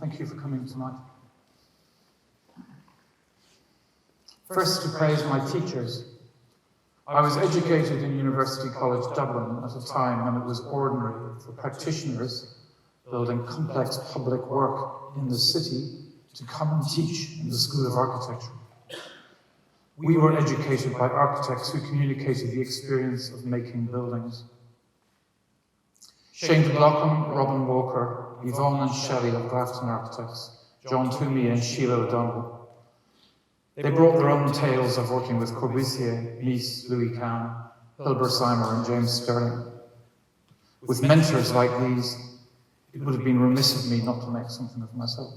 Thank you for coming tonight. First, to praise my teachers. I was educated in University College Dublin at a time when it was ordinary for practitioners building complex public work in the city to come and teach in the School of Architecture. We were educated by architects who communicated the experience of making buildings. Shane McLaughlin, Robin Walker, Yvonne and Shelley of Grafton Architects, John Toomey and Sheila O'Donnell. They brought their own tales of working with Corbusier, Mies, Louis Kahn, Hilbert-Seymour and James Stirling. With mentors like these, it would have been remiss of me not to make something of myself.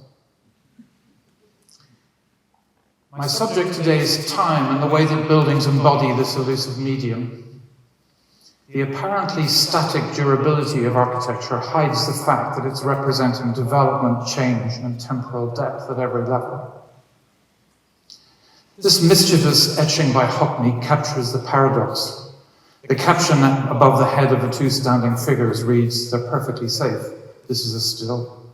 My subject today is time and the way that buildings embody this elusive medium. The apparently static durability of architecture hides the fact that it's representing development, change, and temporal depth at every level. This mischievous etching by Hockney captures the paradox. The caption above the head of the two standing figures reads, "They're perfectly safe. This is a still."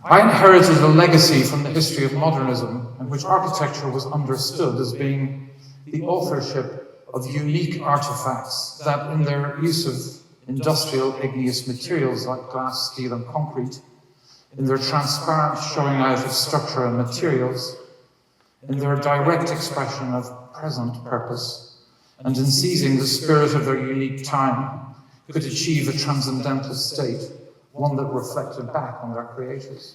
I inherited a legacy from the history of modernism in which architecture was understood as being the authorship of unique artifacts that, in their use of industrial igneous materials like glass, steel and concrete, in their transparent showing out of structure and materials, in their direct expression of present purpose, and in seizing the spirit of their unique time, could achieve a transcendental state, one that reflected back on their creators.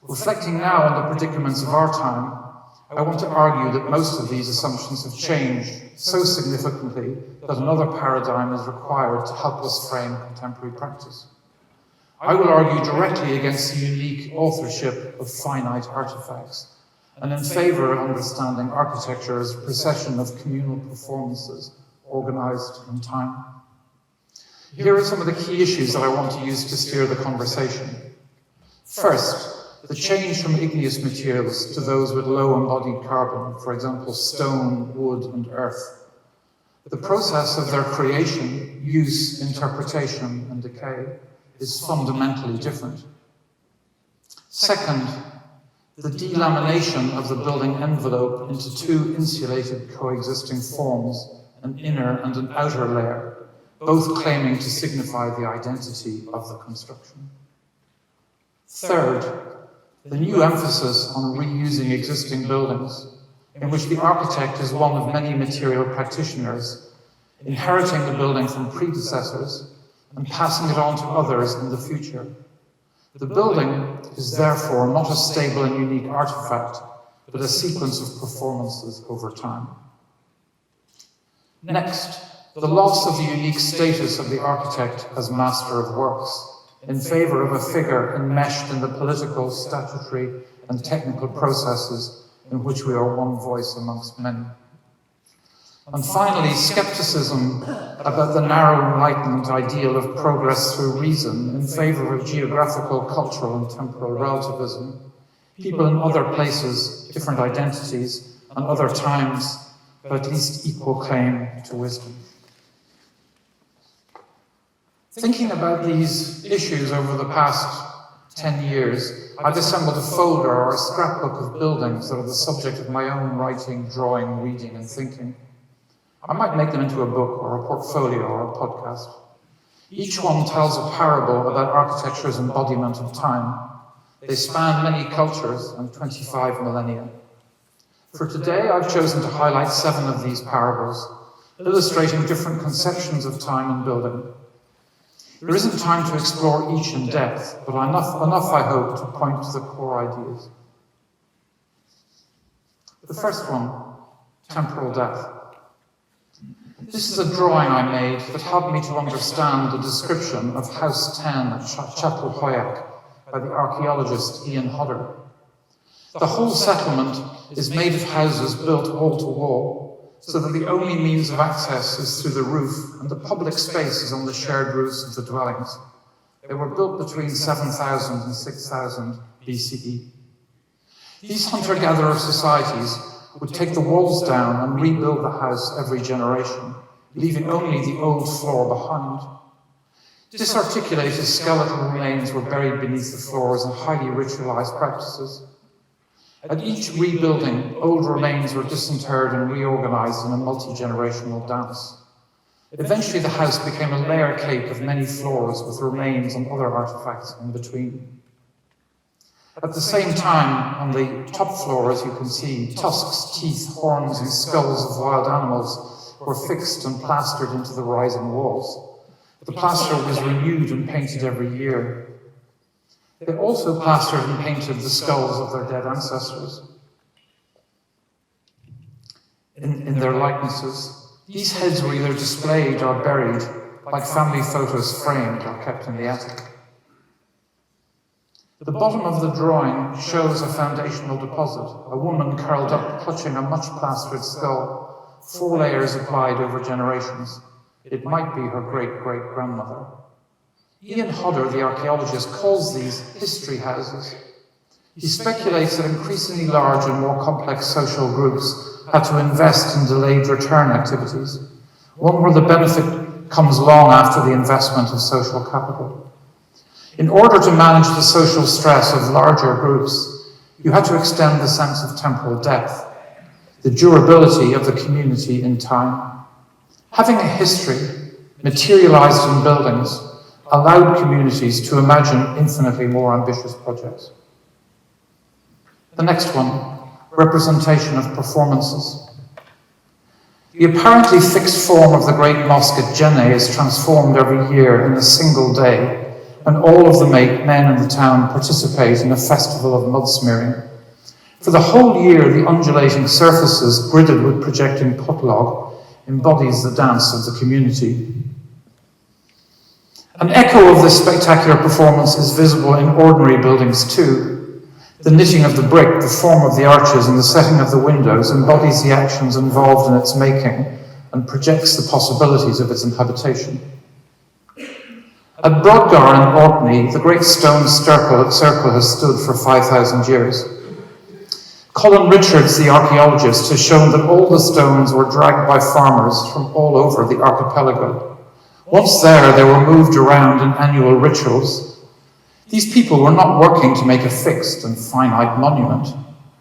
Reflecting now on the predicaments of our time, I want to argue that most of these assumptions have changed so significantly that another paradigm is required to help us frame contemporary practice. I will argue directly against the unique authorship of finite artifacts and in favour of understanding architecture as a procession of communal performances organised in time. Here are some of the key issues that I want to use to steer the conversation. First, the change from igneous materials to those with low embodied carbon, for example, stone, wood, and earth. The process of their creation, use, interpretation, and decay is fundamentally different. Second, the delamination of the building envelope into two insulated coexisting forms, an inner and an outer layer, both claiming to signify the identity of the construction. Third, the new emphasis on reusing existing buildings, in which the architect is one of many material practitioners, inheriting the building from predecessors and passing it on to others in the future. The building is therefore not a stable and unique artifact, but a sequence of performances over time. Next, the loss of the unique status of the architect as master of works, in favour of a figure enmeshed in the political, statutory and technical processes in which we are one voice amongst many. And finally, scepticism about the narrow Enlightenment ideal of progress through reason in favour of geographical, cultural and temporal relativism, people in other places, different identities and other times, but at least equal claim to wisdom. Thinking about these issues over the past 10 years, I've assembled a folder or a scrapbook of buildings that are the subject of my own writing, drawing, reading and thinking. I might make them into a book or a portfolio or a podcast. Each one tells a parable about architecture's embodiment of time. They span many cultures and 25 millennia. For today, I've chosen to highlight 7 of these parables, illustrating different conceptions of time and building. There isn't time to explore each in depth, but enough, I hope, to point to the core ideas. The first one, temporal depth. This is a drawing I made that helped me to understand the description of House 10 at Château Hoyac by the archaeologist Ian Hodder. The whole settlement is made of houses built wall to wall, so that the only means of access is through the roof, and the public space is on the shared roofs of the dwellings. They were built between 7000 and 6000 BCE. These hunter-gatherer societies would take the walls down and rebuild the house every generation, leaving only the old floor behind. Disarticulated skeletal remains were buried beneath the floors in highly ritualized practices. At each rebuilding, old remains were disinterred and reorganized in a multi-generational dance. Eventually, the house became a layer cake of many floors with remains and other artifacts in between. At the same time, on the top floor, as you can see, tusks, teeth, horns, and skulls of wild animals were fixed and plastered into the rising walls. The plaster was renewed and painted every year. They also plastered and painted the skulls of their dead ancestors in their likenesses. These heads were either displayed or buried, like family photos framed or kept in the attic. The bottom of the drawing shows a foundational deposit, a woman curled up clutching a much plastered skull, 4 layers applied over generations. It might be her great-great-grandmother. Ian Hodder, the archaeologist, calls these history houses. He speculates that increasingly large and more complex social groups had to invest in delayed return activities, one where the benefit comes long after the investment of social capital. In order to manage the social stress of larger groups, you had to extend the sense of temporal depth, the durability of the community in time. Having a history, materialized in buildings, allowed communities to imagine infinitely more ambitious projects. The next one, representation of performances. The apparently fixed form of the great mosque at Jenne is transformed every year in a single day, and all of the men in the town participate in a festival of mud smearing. For the whole year, the undulating surfaces, gridded with projecting putlog, embodies the dance of the community. An echo of this spectacular performance is visible in ordinary buildings too. The knitting of the brick, the form of the arches, and the setting of the windows embodies the actions involved in its making and projects the possibilities of its inhabitation. At Brodgar in Orkney, the great stone circle has stood for 5,000 years. Colin Richards, the archaeologist, has shown that all the stones were dragged by farmers from all over the archipelago. Once there, they were moved around in annual rituals. These people were not working to make a fixed and finite monument.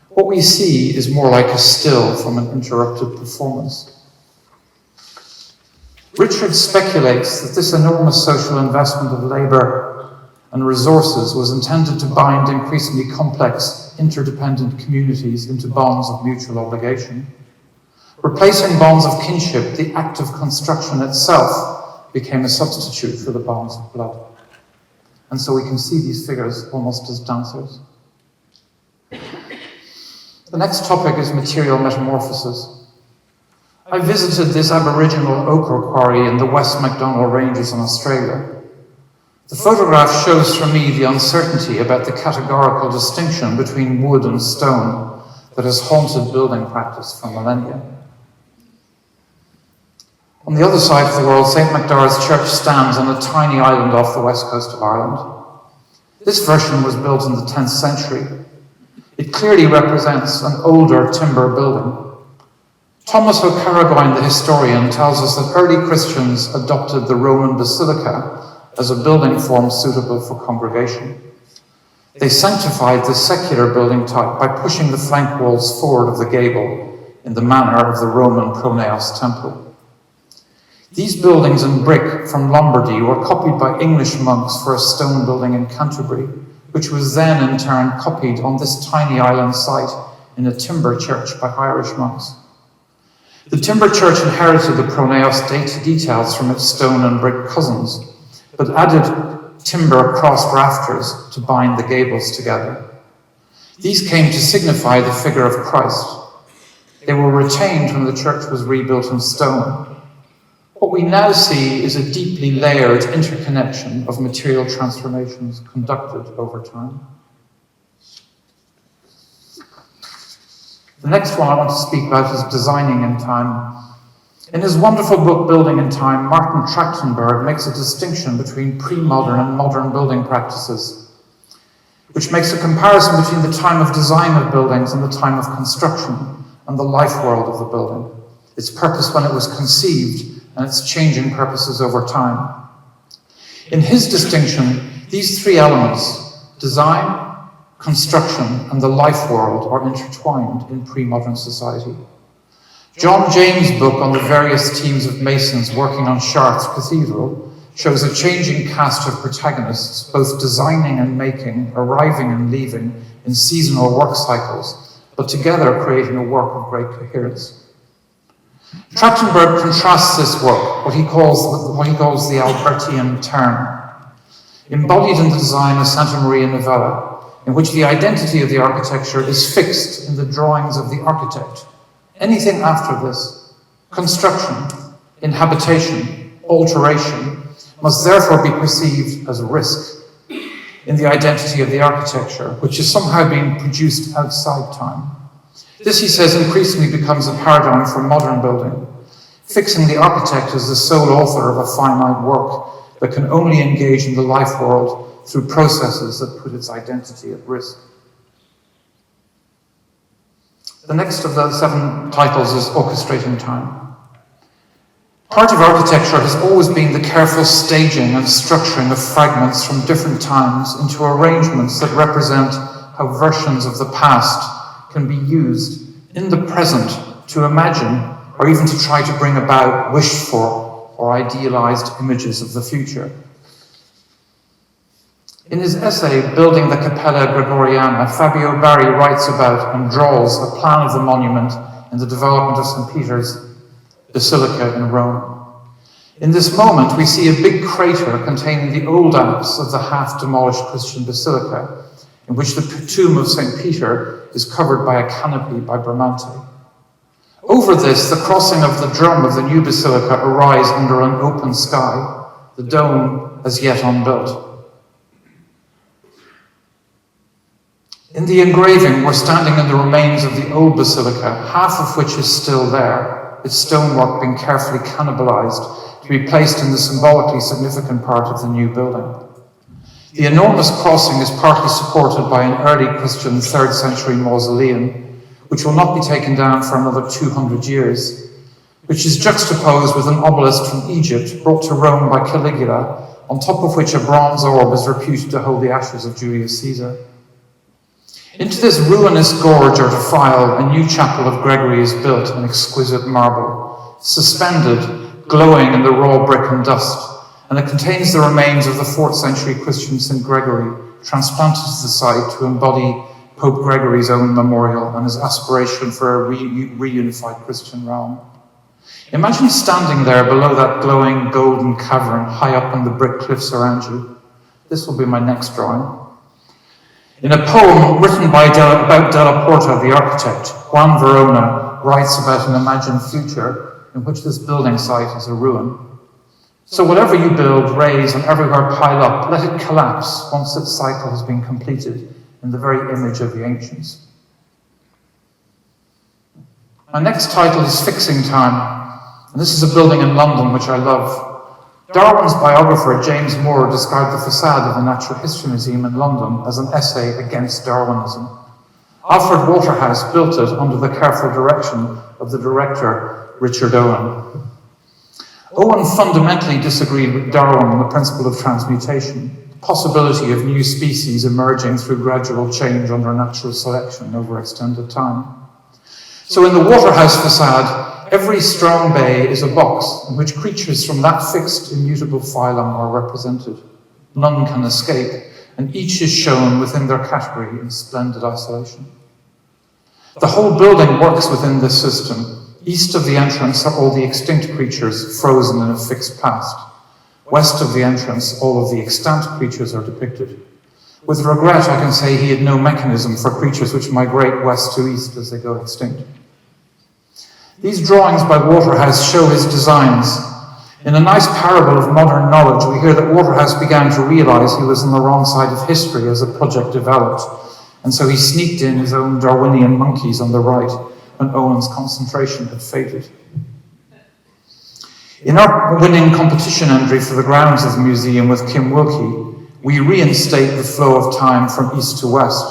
What we see is more like a still from an interrupted performance. Richard speculates that this enormous social investment of labour and resources was intended to bind increasingly complex, interdependent communities into bonds of mutual obligation. Replacing bonds of kinship, the act of construction itself became a substitute for the bonds of blood. And so we can see these figures almost as dancers. The next topic is material metamorphosis. I visited this Aboriginal ochre quarry in the West Macdonnell Ranges in Australia. The photograph shows for me the uncertainty about the categorical distinction between wood and stone that has haunted building practice for millennia. On the other side of the world, St. Macdar's Church stands on a tiny island off the west coast of Ireland. This version was built in the 10th century. It clearly represents an older timber building. Thomas O'Carrigoyne, the historian, tells us that early Christians adopted the Roman basilica as a building form suitable for congregation. They sanctified the secular building type by pushing the flank walls forward of the gable in the manner of the Roman pronaos temple. These buildings in brick from Lombardy were copied by English monks for a stone building in Canterbury, which was then in turn copied on this tiny island site in a timber church by Irish monks. The timber church inherited the pronaos details from its stone and brick cousins, but added timber crossed rafters to bind the gables together. These came to signify the figure of Christ. They were retained when the church was rebuilt in stone. What we now see is a deeply layered interconnection of material transformations conducted over time. The next one I want to speak about is designing in time. In his wonderful book, Building in Time, Martin Trachtenberg makes a distinction between pre-modern and modern building practices, which makes a comparison between the time of design of buildings and the time of construction and the life world of the building, its purpose when it was conceived and its changing purposes over time. In his distinction, these three elements, design, construction, and the life world, are intertwined in pre-modern society. John James' book on the various teams of masons working on Chartres Cathedral shows a changing cast of protagonists, both designing and making, arriving and leaving in seasonal work cycles, but together creating a work of great coherence. Trachtenberg contrasts this work, what he calls the Albertian turn, embodied in the design of Santa Maria Novella, in which the identity of the architecture is fixed in the drawings of the architect. Anything after this, construction, inhabitation, alteration, must therefore be perceived as a risk in the identity of the architecture, which is somehow being produced outside time. This, he says, increasingly becomes a paradigm for modern building, fixing the architect as the sole author of a finite work that can only engage in the life world through processes that put its identity at risk. The next of the 7 titles is Orchestrating Time. Part of architecture has always been the careful staging and structuring of fragments from different times into arrangements that represent how versions of the past can be used in the present to imagine or even to try to bring about wished for or idealized images of the future. In his essay, Building the Cappella Gregoriana, Fabio Barri writes about and draws a plan of the monument and the development of St. Peter's Basilica in Rome. In this moment, we see a big crater containing the old apse of the half-demolished Christian basilica, in which the tomb of St. Peter is covered by a canopy by Bramante. Over this, the crossing of the drum of the new basilica arise under an open sky, the dome as yet unbuilt. In the engraving, we're standing in the remains of the old basilica, half of which is still there, its stonework being carefully cannibalized to be placed in the symbolically significant part of the new building. The enormous crossing is partly supported by an early Christian 3rd century mausoleum, which will not be taken down for another 200 years, which is juxtaposed with an obelisk from Egypt brought to Rome by Caligula, on top of which a bronze orb is reputed to hold the ashes of Julius Caesar. Into this ruinous gorge or defile, a new chapel of Gregory is built in exquisite marble, suspended, glowing in the raw brick and dust, and it contains the remains of the 4th century Christian St. Gregory, transplanted to the site to embody Pope Gregory's own memorial and his aspiration for a reunified Christian realm. Imagine standing there below that glowing golden cavern high up on the brick cliffs around you. This will be my next drawing. In a poem written about Della Porta, the architect, Juan Verona writes about an imagined future in which this building site is a ruin. So whatever you build, raise, and everywhere pile up, let it collapse once its cycle has been completed in the very image of the ancients. My next title is Fixing Time, and this is a building in London which I love. Darwin's biographer, James Moore, described the facade of the Natural History Museum in London as an essay against Darwinism. Alfred Waterhouse built it under the careful direction of the director, Richard Owen. Owen fundamentally disagreed with Darwin on the principle of transmutation, the possibility of new species emerging through gradual change under natural selection over extended time. So in the Waterhouse facade, every strong bay is a box in which creatures from that fixed, immutable phylum are represented. None can escape, and each is shown within their category in splendid isolation. The whole building works within this system. East of the entrance are all the extinct creatures frozen in a fixed past. West of the entrance, all of the extant creatures are depicted. With regret, I can say he had no mechanism for creatures which migrate west to east as they go extinct. These drawings by Waterhouse show his designs. In a nice parable of modern knowledge, we hear that Waterhouse began to realize he was on the wrong side of history as the project developed, and so he sneaked in his own Darwinian monkeys on the right when Owen's concentration had faded. In our winning competition entry for the grounds of the museum with Kim Wilkie, we reinstate the flow of time from east to west.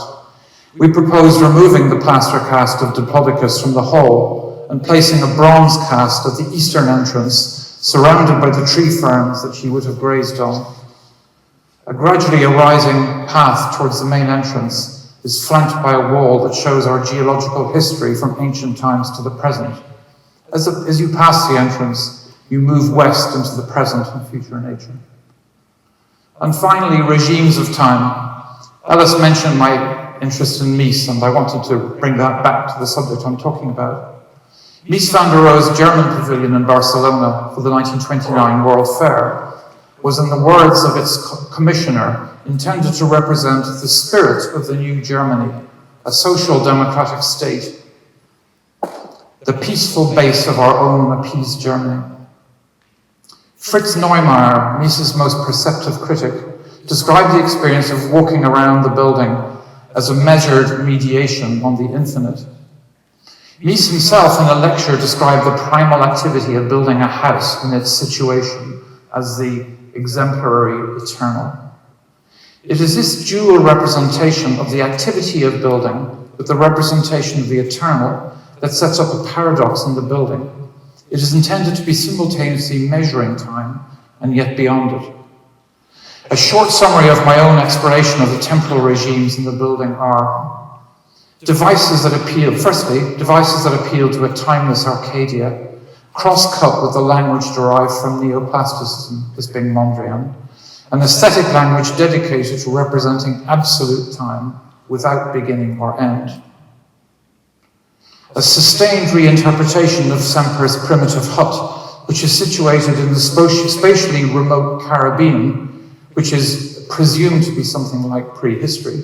We propose removing the plaster cast of Diplodocus from the hall and placing a bronze cast at the eastern entrance, surrounded by the tree ferns that he would have grazed on. A gradually arising path towards the main entrance is flanked by a wall that shows our geological history from ancient times to the present. As you pass the entrance, you move west into the present and future nature. And finally, regimes of time. Alice mentioned my interest in Mies, and I wanted to bring that back to the subject I'm talking about. Mies van der Rohe's German pavilion in Barcelona for the 1929 World Fair was, in the words of its commissioner, intended to represent the spirit of the new Germany, a social democratic state, the peaceful base of our own appeased Germany. Fritz Neumeier, Mies's most perceptive critic, described the experience of walking around the building as a measured mediation on the infinite. Mies himself, in a lecture, described the primal activity of building a house in its situation as the exemplary eternal. It is this dual representation of the activity of building with the representation of the eternal that sets up a paradox in the building. It is intended to be simultaneously measuring time and yet beyond it. A short summary of my own exploration of the temporal regimes in the building are devices that appeal to a timeless Arcadia, cross-cut with the language derived from neoplasticism, this being Mondrian, an aesthetic language dedicated to representing absolute time without beginning or end. A sustained reinterpretation of Semper's primitive hut, which is situated in the spatially remote Caribbean, which is presumed to be something like prehistory,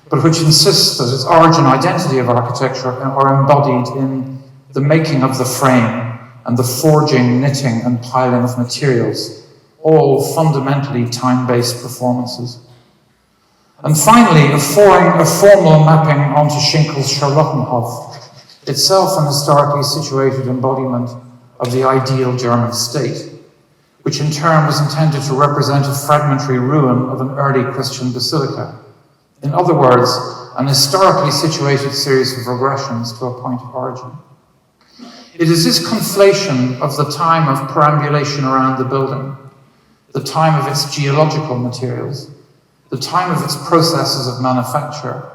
but which insists that its origin identity of architecture are embodied in the making of the frame and the forging, knitting, and piling of materials, all fundamentally time-based performances. And finally, a formal mapping onto Schinkel's Charlottenhof, itself an historically situated embodiment of the ideal German state, which in turn was intended to represent a fragmentary ruin of an early Christian basilica. In other words, an historically situated series of regressions to a point of origin. It is this conflation of the time of perambulation around the building, the time of its geological materials, the time of its processes of manufacture,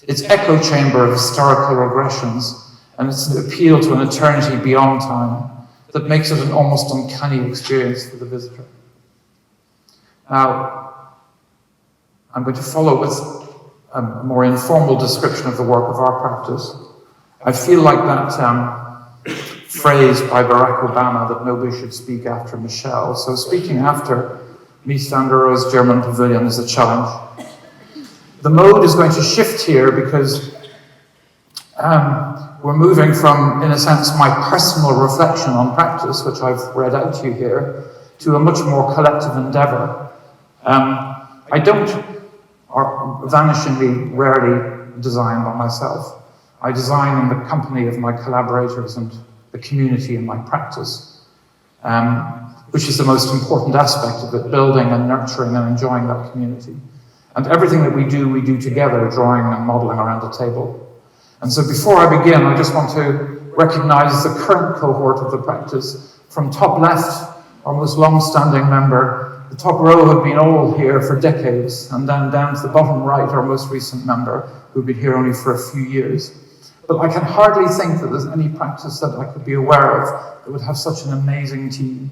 its echo chamber of historical regressions, and its appeal to an eternity beyond time that makes it an almost uncanny experience for the visitor. Now, I'm going to follow with a more informal description of the work of our practice. I feel like that phrase by Barack Obama that nobody should speak after Michelle. So speaking after Mies van der Rohe's German pavilion is a challenge. The mode is going to shift here because we're moving from, in a sense, my personal reflection on practice, which I've read out to you here, to a much more collective endeavor. I don't, or vanishingly rarely, design by myself. I design in the company of my collaborators and the community in my practice, which is the most important aspect of it, building and nurturing and enjoying that community. And everything that we do together, drawing and modeling around the table. And so before I begin, I just want to recognize the current cohort of the practice. From top left, our most long-standing member. The top row have been all here for decades, and then down to the bottom right, our most recent member, who've been here only for a few years. But I can hardly think that there's any practice that I could be aware of that would have such an amazing team.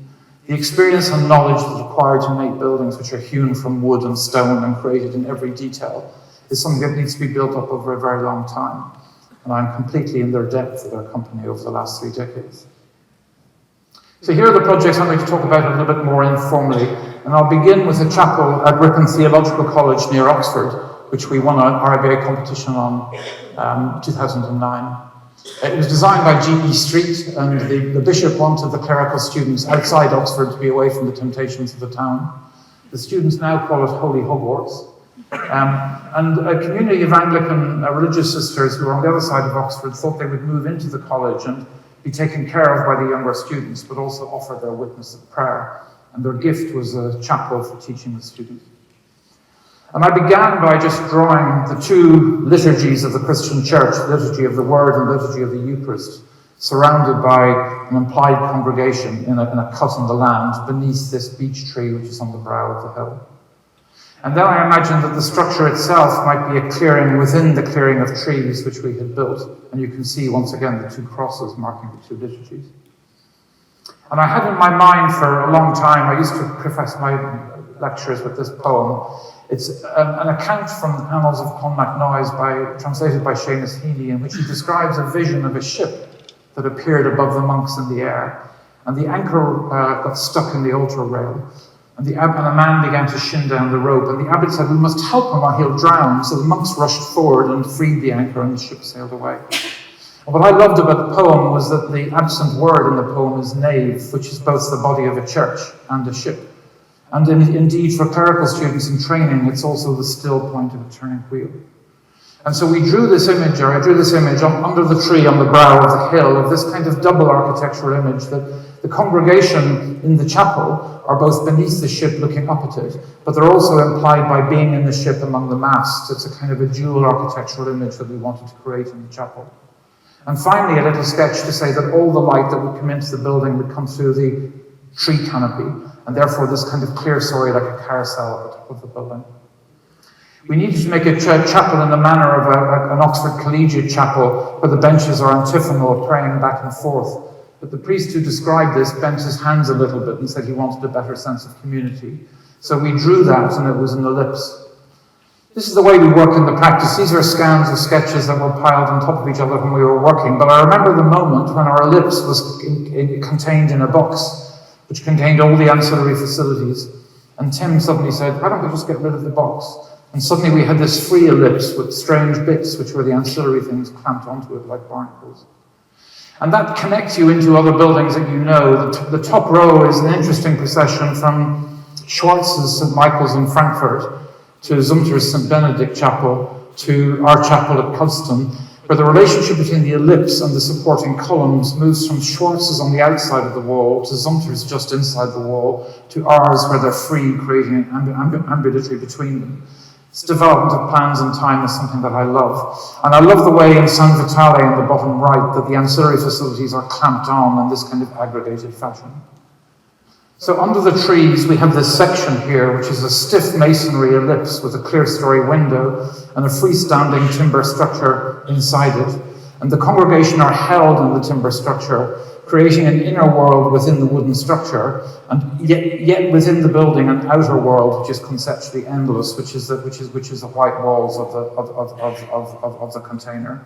The experience and knowledge that's required to make buildings which are hewn from wood and stone and created in every detail is something that needs to be built up over a very long time. And I'm completely in their debt for their company over the last 3 decades. So here are the projects I'm going to talk about a little bit more informally. And I'll begin with a chapel at Ripon Theological College near Oxford, which we won an RIBA competition on 2009. It was designed by G.E. Street, and the bishop wanted the clerical students outside Oxford to be away from the temptations of the town. The students now call it Holy Hogwarts. And a community of Anglican religious sisters who were on the other side of Oxford thought they would move into the college and be taken care of by the younger students, but also offer their witness of prayer. And their gift was a chapel for teaching the students. And I began by just drawing the 2 liturgies of the Christian Church, Liturgy of the Word and Liturgy of the Eucharist, surrounded by an implied congregation in a cut in the land beneath this beech tree which is on the brow of the hill. And then I imagined that the structure itself might be a clearing within the clearing of trees which we had built. And you can see once again the two crosses marking the two liturgies. And I had in my mind for a long time, I used to preface my lectures with this poem. It's an account from the Annals of Clonmacnoise translated by Seamus Heaney, in which he describes a vision of a ship that appeared above the monks in the air. And the anchor got stuck in the altar rail. And a man began to shin down the rope, and the abbot said, "We must help him or he'll drown." So the monks rushed forward and freed the anchor, and the ship sailed away. And what I loved about the poem was that the absent word in the poem is nave, which is both the body of a church and a ship. And indeed, for clerical students in training, it's also the still point of a turning wheel. And so we drew this image, or I drew this image under the tree on the brow of the hill, of this kind of double architectural image that the congregation in the chapel are both beneath the ship looking up at it, but they're also implied by being in the ship among the masts. It's a kind of a dual architectural image that we wanted to create in the chapel. And finally, a little sketch to say that all the light that would come into the building would come through the tree canopy, and therefore this kind of clear story like a carousel at the top of the building. We needed to make a chapel in the manner of an Oxford collegiate chapel, where the benches are antiphonal, praying back and forth. But the priest who described this bent his hands a little bit and said he wanted a better sense of community. So we drew that, and it was an ellipse. This is the way we work in the practice. These are scans of sketches that were piled on top of each other when we were working. But I remember the moment when our ellipse was contained in a box, which contained all the ancillary facilities. And Tim suddenly said, "Why don't we just get rid of the box?" And suddenly we had this free ellipse with strange bits, which were the ancillary things clamped onto it like barnacles. And that connects you into other buildings that you know. The top row is an interesting procession from Schwartz's St. Michael's in Frankfurt to Zumter's St. Benedict Chapel to our chapel at Cuddesdon, where the relationship between the ellipse and the supporting columns moves from Schwartz's on the outside of the wall to Zumter's just inside the wall to ours where they're free, creating an ambulatory between them. This development of plans and time is something that I love. And I love the way in San Vitale in the bottom right that the ancillary facilities are clamped on in this kind of aggregated fashion. So under the trees, we have this section here, which is a stiff masonry ellipse with a clear-story window and a freestanding timber structure inside it. And the congregation are held in the timber structure, creating an inner world within the wooden structure, and yet within the building an outer world which is conceptually endless, which is the white walls of the container.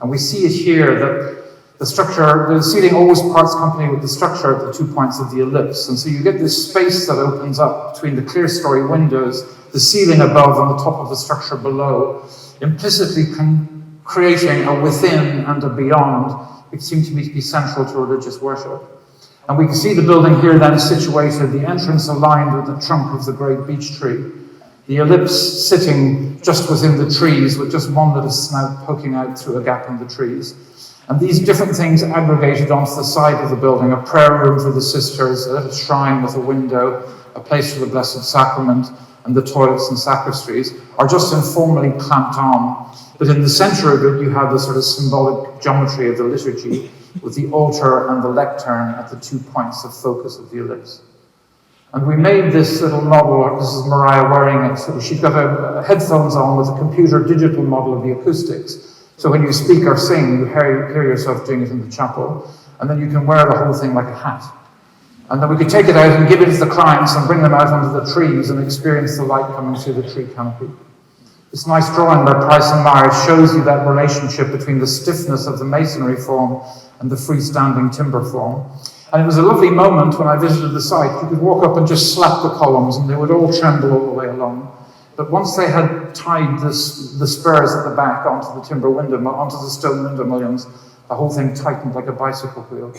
And we see it here that the structure, the ceiling always parts company with the structure at the 2 points of the ellipse. And so you get this space that opens up between the clear story windows, the ceiling above and the top of the structure below, implicitly creating a within and a beyond, which seemed to me to be central to religious worship. And we can see the building here then situated, the entrance aligned with the trunk of the great beech tree, the ellipse sitting just within the trees with just one little snout poking out through a gap in the trees. And these different things aggregated onto the side of the building, a prayer room for the sisters, a little shrine with a window, a place for the Blessed Sacrament, and the toilets and sacristies, are just informally clamped on. But in the center of it, you have the sort of symbolic geometry of the liturgy, with the altar and the lectern at the 2 points of focus of the ellipse. And we made this little model. This is Mariah wearing it. So she's got headphones on with a computer digital model of the acoustics. So when you speak or sing, you hear yourself doing it in the chapel, and then you can wear the whole thing like a hat. And then we could take it out and give it to the clients and bring them out under the trees and experience the light coming through the tree canopy. This nice drawing by Price and Myers shows you that relationship between the stiffness of the masonry form and the freestanding timber form. And it was a lovely moment when I visited the site. You could walk up and just slap the columns and they would all tremble all the way along. But once they had tied the spurs at the back onto the timber window, onto the stone window mullions, the whole thing tightened like a bicycle wheel.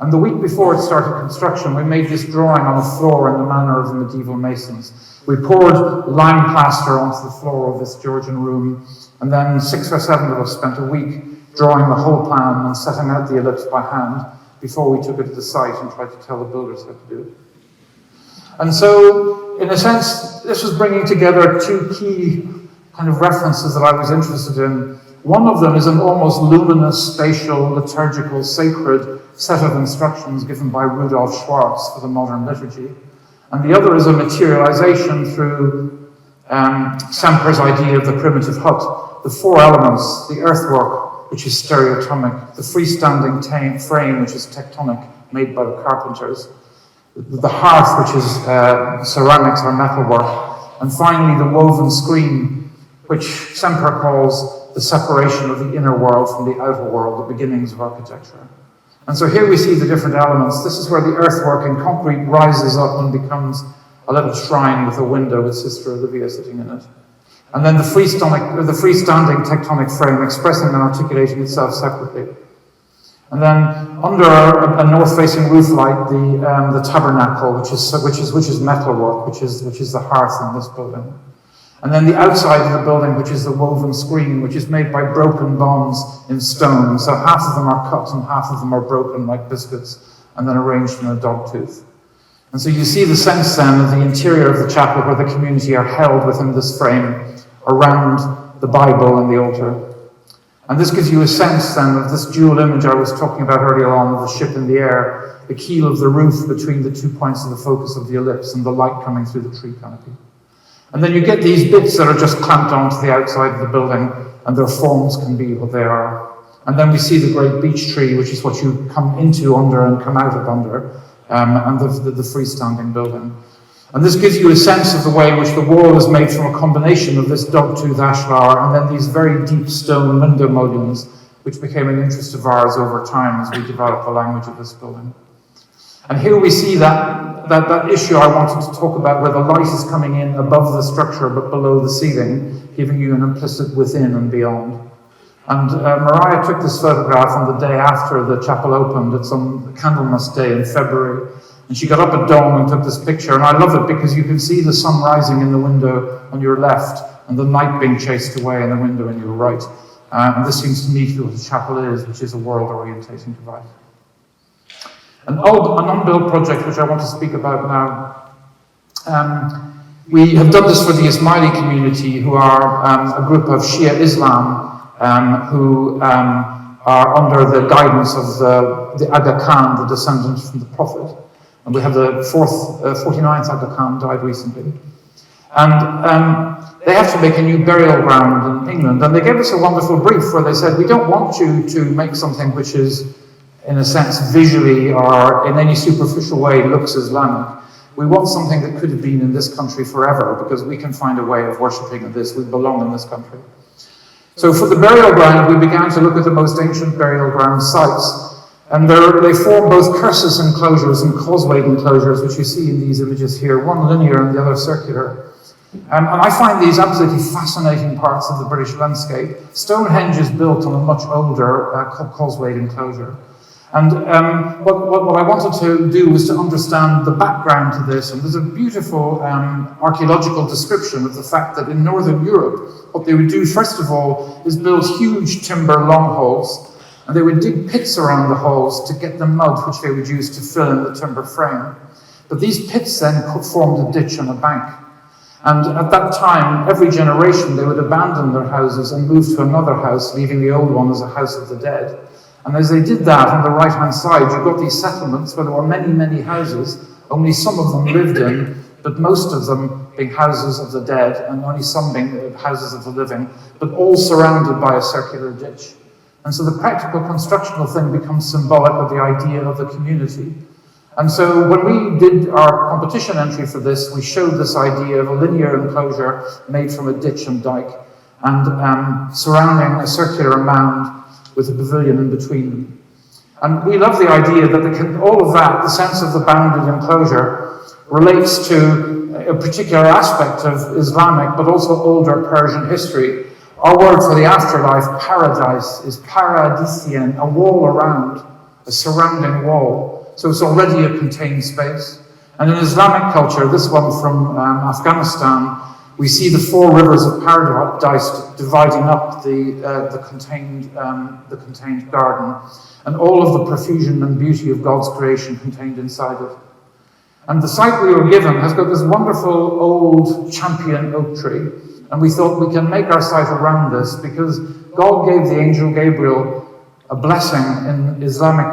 And the week before it started construction, we made this drawing on a floor in the manner of the medieval masons. We poured lime plaster onto the floor of this Georgian room, and then 6 or 7 of us spent a week drawing the whole plan and setting out the ellipse by hand before we took it to the site and tried to tell the builders how to do it. And so, in a sense, this was bringing together 2 key kind of references that I was interested in. One of them is an almost luminous, spatial, liturgical, sacred set of instructions given by Rudolf Schwarz for the modern liturgy. And the other is a materialization through Semper's idea of the primitive hut, the four elements, the earthwork, which is stereotomic, the freestanding frame, which is tectonic, made by the carpenters, the hearth, which is ceramics or metalwork, and finally the woven screen, which Semper calls the separation of the inner world from the outer world, the beginnings of architecture. And so here we see the different elements. This is where the earthwork in concrete rises up and becomes a little shrine with a window with Sister Olivia sitting in it. And then the freestanding tectonic frame expressing and articulating itself separately. And then under a north-facing roof light, the tabernacle, which is metalwork, which is the hearth in this building. And then the outside of the building, which is the woven screen, which is made by broken bonds in stone. So half of them are cut and half of them are broken like biscuits and then arranged in a dog tooth. And so you see the sense then of the interior of the chapel where the community are held within this frame around the Bible and the altar. And this gives you a sense then of this dual image I was talking about earlier on of the ship in the air, the keel of the roof between the 2 points of the focus of the ellipse and the light coming through the tree canopy. And then you get these bits that are just clamped onto the outside of the building, and their forms can be what they are. And then we see the great beech tree, which is what you come into under and come out of under, and the freestanding building. And this gives you a sense of the way in which the wall is made from a combination of this dogtooth ashlar and then these very deep stone window mullions, which became an interest of ours over time as we developed the language of this building. And here we see that issue I wanted to talk about, where the light is coming in above the structure but below the ceiling, giving you an implicit within and beyond. And Mariah took this photograph on the day after the chapel opened. It's on Candlemas Day in February. And she got up at dawn and took this picture. And I love it because you can see the sun rising in the window on your left and the night being chased away in the window on your right. And this seems to me what the chapel is, which is a world-orientating device. An unbuilt project which I want to speak about now. We have done this for the Ismaili community, who are a group of Shia Islam who are under the guidance of the Aga Khan, the descendant from the Prophet. And we have the 49th Aga Khan died recently. And they have to make a new burial ground in England. And they gave us a wonderful brief where they said, we don't want you to make something which is, in a sense, visually or in any superficial way looks Islamic. We want something that could have been in this country forever, because we can find a way of worshipping in this. We belong in this country. So for the burial ground, we began to look at the most ancient burial ground sites. And they form both cursus enclosures and causewayed enclosures, which you see in these images here, one linear and the other circular. And I find these absolutely fascinating parts of the British landscape. Stonehenge is built on a much older causewayed enclosure. And what I wanted to do was to understand the background to this. And there's a beautiful archaeological description of the fact that in Northern Europe, what they would do, first of all, is build huge timber longholes. And they would dig pits around the holes to get the mud, which they would use to fill in the timber frame. But these pits then formed a ditch and a bank. And at that time, every generation, they would abandon their houses and move to another house, leaving the old one as a house of the dead. And as they did that, on the right-hand side, you got these settlements where there were many, many houses. Only some of them lived in, but most of them being houses of the dead, and only some being houses of the living, but all surrounded by a circular ditch. And so the practical constructional thing becomes symbolic of the idea of the community. And so when we did our competition entry for this, we showed this idea of a linear enclosure made from a ditch and dike, and surrounding a circular mound with a pavilion in between them. And we love the idea that all of that, the sense of the bounded enclosure, relates to a particular aspect of Islamic, but also older Persian history. Our word for the afterlife, paradise, is paradisian, a wall around, a surrounding wall. So it's already a contained space. And in Islamic culture, this one from Afghanistan, we see the four rivers of paradise dividing up the contained garden, and all of the profusion and beauty of God's creation contained inside it. And the site we were given has got this wonderful old champion oak tree. And we thought we can make our site around this because God gave the angel Gabriel a blessing in Islamic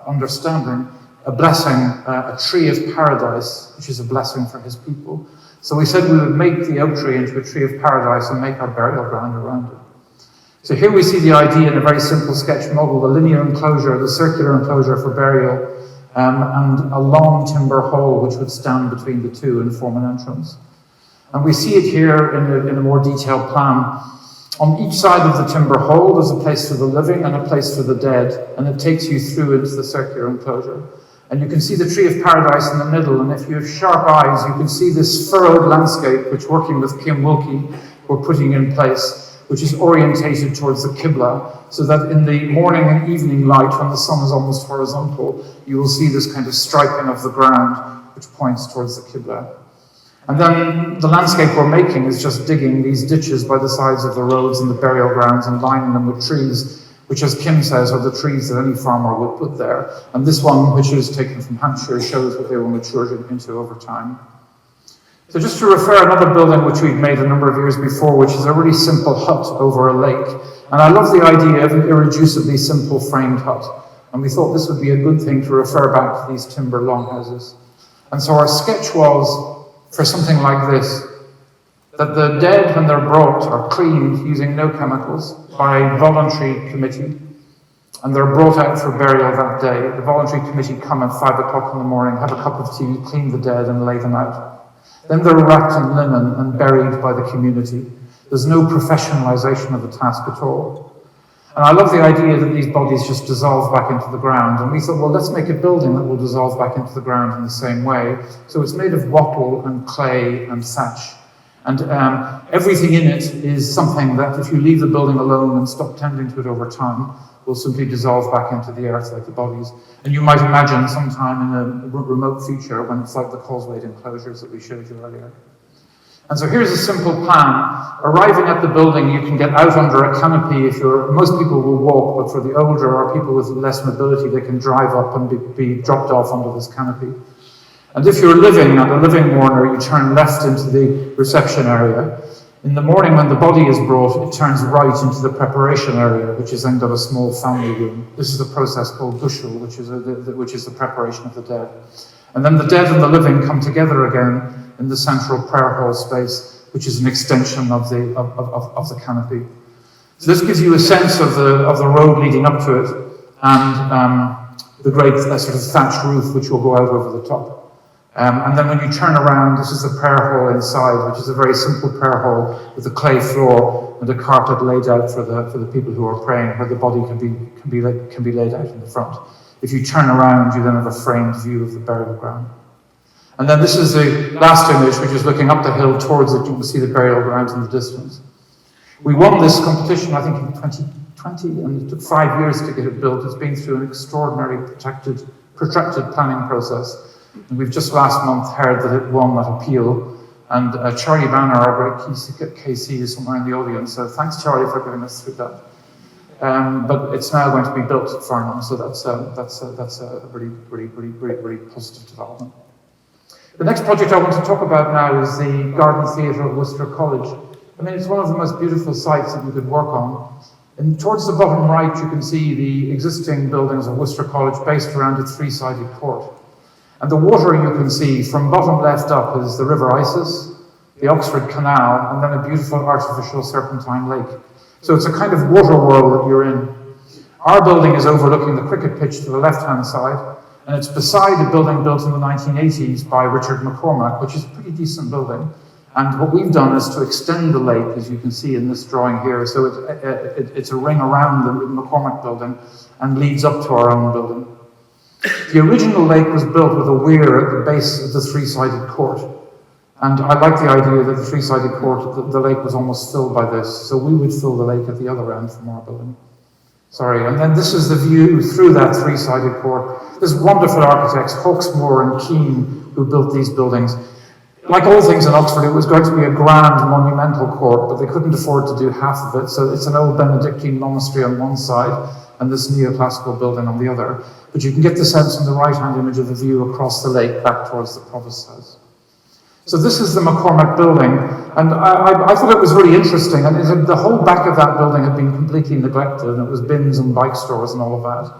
understanding, a blessing, a tree of paradise, which is a blessing for his people. So we said we would make the oak tree into a tree of paradise and make our burial ground around it. So here we see the idea in a very simple sketch model, the linear enclosure, the circular enclosure for burial, and a long timber hole which would stand between the two and form an entrance. And we see it here in a more detailed plan. On each side of the timber hole, there's a place for the living and a place for the dead, and it takes you through into the circular enclosure. And you can see the tree of paradise in the middle, and if you have sharp eyes, you can see this furrowed landscape, which working with Kim Wilkie, we're putting in place, which is orientated towards the Qibla, so that in the morning and evening light, when the sun is almost horizontal, you will see this kind of striping of the ground, which points towards the Qibla. And then the landscape we're making is just digging these ditches by the sides of the roads and the burial grounds and lining them with trees, which, as Kim says, are the trees that any farmer would put there. And this one, which is taken from Hampshire, shows what they will mature into over time. So just to refer another building which we've made a number of years before, which is a really simple hut over a lake. And I love the idea of an irreducibly simple framed hut. And we thought this would be a good thing to refer back to these timber longhouses. And so our sketch was for something like this, that the dead, when they're brought, are cleaned using no chemicals by a voluntary committee. And they're brought out for burial that day. The voluntary committee come at 5 o'clock in the morning, have a cup of tea, clean the dead and lay them out. Then they're wrapped in linen and buried by the community. There's no professionalization of the task at all. And I love the idea that these bodies just dissolve back into the ground. And we thought, well, let's make a building that will dissolve back into the ground in the same way. So it's made of wattle and clay and thatch. And everything in it is something that if you leave the building alone and stop tending to it over time, will simply dissolve back into the earth like the bodies. And you might imagine sometime in a remote future when it's like the causewayed enclosures that we showed you earlier. And so here's a simple plan. Arriving at the building, you can get out under a canopy. Most people will walk, but for the older or people with less mobility, they can drive up and be dropped off under this canopy. And if you're living at a living mourner, you turn left into the reception area. In the morning when the body is brought, it turns right into the preparation area, which has then got a small family room. This is a process called gushul, which is the preparation of the dead. And then the dead and the living come together again in the central prayer hall space, which is an extension of the canopy. So this gives you a sense of the road leading up to it, and the great sort of thatched roof which will go out over the top. And then when you turn around, this is the prayer hall inside, which is a very simple prayer hall with a clay floor and a carpet laid out for the people who are praying, where the body can be laid out in the front. If you turn around, you then have a framed view of the burial ground. And then this is the last image, which is looking up the hill towards it. You can see the burial ground in the distance. We won this competition, I think, in 2020, and it took 5 years to get it built. It's been through an extraordinary protracted planning process. And we've just last month heard that it won that appeal. And Charlie Banner, our great KC, is somewhere in the audience. So thanks, Charlie, for getting us through that. But it's now going to be built at Farnham, so that's a really positive development. The next project I want to talk about now is the Garden Theatre of Worcester College. I mean, it's one of the most beautiful sites that you could work on. And towards the bottom right, you can see the existing buildings of Worcester College based around a three-sided court. And the water you can see from bottom left up is the River Isis, the Oxford Canal, and then a beautiful artificial serpentine lake. So it's a kind of water world that you're in. Our building is overlooking the cricket pitch to the left-hand side, and it's beside a building built in the 1980s by Richard McCormack, which is a pretty decent building. And what we've done is to extend the lake, as you can see in this drawing here. So it's a ring around the McCormack building and leads up to our own building. The original lake was built with a weir at the base of the three-sided court. And I like the idea that the three-sided court, the lake was almost filled by this. So we would fill the lake at the other end from our building. Sorry, and then this is the view through that three-sided court. There's wonderful architects, Hawksmoor and Keane, who built these buildings. Like all things in Oxford, it was going to be a grand monumental court, but they couldn't afford to do half of it. So it's an old Benedictine monastery on one side and this neoclassical building on the other. But you can get the sense in the right-hand image of the view across the lake back towards the Provost House. So this is the McCormack building, and I thought it was really interesting. And the whole back of that building had been completely neglected, and it was bins and bike stores and all of that.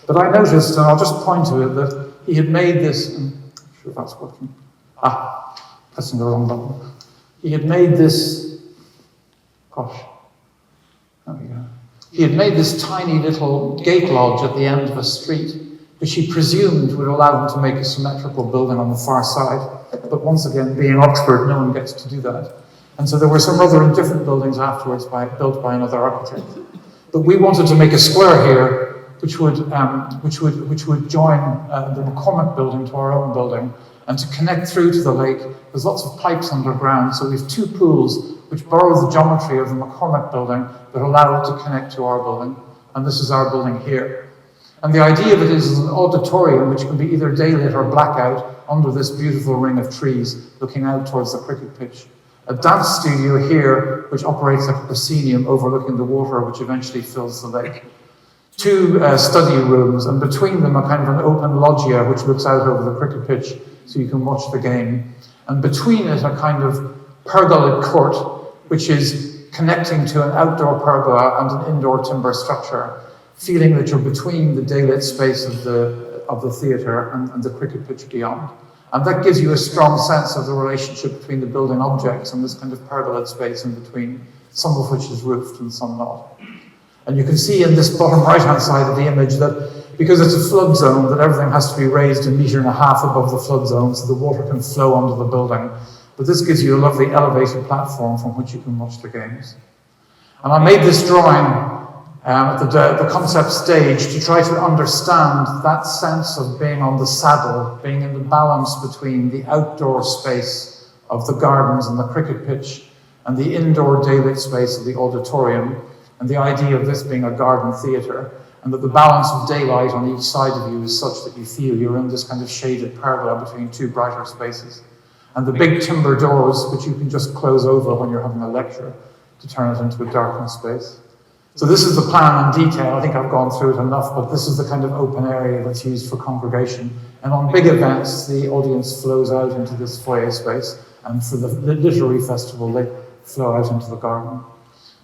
But I noticed, and I'll just point to it, that he had made this. I'm not sure if that's working. pressing the wrong button. He had made this, there we go. He had made this tiny little gate lodge at the end of a street, which he presumed would allow him to make a symmetrical building on the far side. But once again, being Oxford, no one gets to do that. And so there were some other different buildings afterwards built by another architect. But we wanted to make a square here, which would join the McCormick building to our own building, and to connect through to the lake. There's lots of pipes underground, so we have two pools which borrow the geometry of the McCormick building, but allow it to connect to our building. And this is our building here. And the idea of it is an auditorium which can be either daylit or blackout under this beautiful ring of trees looking out towards the cricket pitch. A dance studio here, which operates like a proscenium overlooking the water, which eventually fills the lake. Two study rooms, and between them a kind of an open loggia which looks out over the cricket pitch so you can watch the game. And between it a kind of pergolid court, which is connecting to an outdoor pergola and an indoor timber structure, feeling that you're between the daylit space of the theatre and the cricket pitch beyond. And that gives you a strong sense of the relationship between the building objects and this kind of pergolid space in between, some of which is roofed and some not. And you can see in this bottom right-hand side of the image that because it's a flood zone, that everything has to be raised 1.5 meters above the flood zone so the water can flow under the building. But this gives you a lovely elevated platform from which you can watch the games. And I made this drawing at the concept stage to try to understand that sense of being on the saddle, being in the balance between the outdoor space of the gardens and the cricket pitch and the indoor daylit space of the auditorium, and the idea of this being a garden theatre, and that the balance of daylight on each side of you is such that you feel you're in this kind of shaded pergola between two brighter spaces. And the big timber doors, which you can just close over when you're having a lecture to turn it into a darkened space. So this is the plan in detail. I think I've gone through it enough, but this is the kind of open area that's used for congregation. And on big events, the audience flows out into this foyer space, and for the literary festival, they flow out into the garden.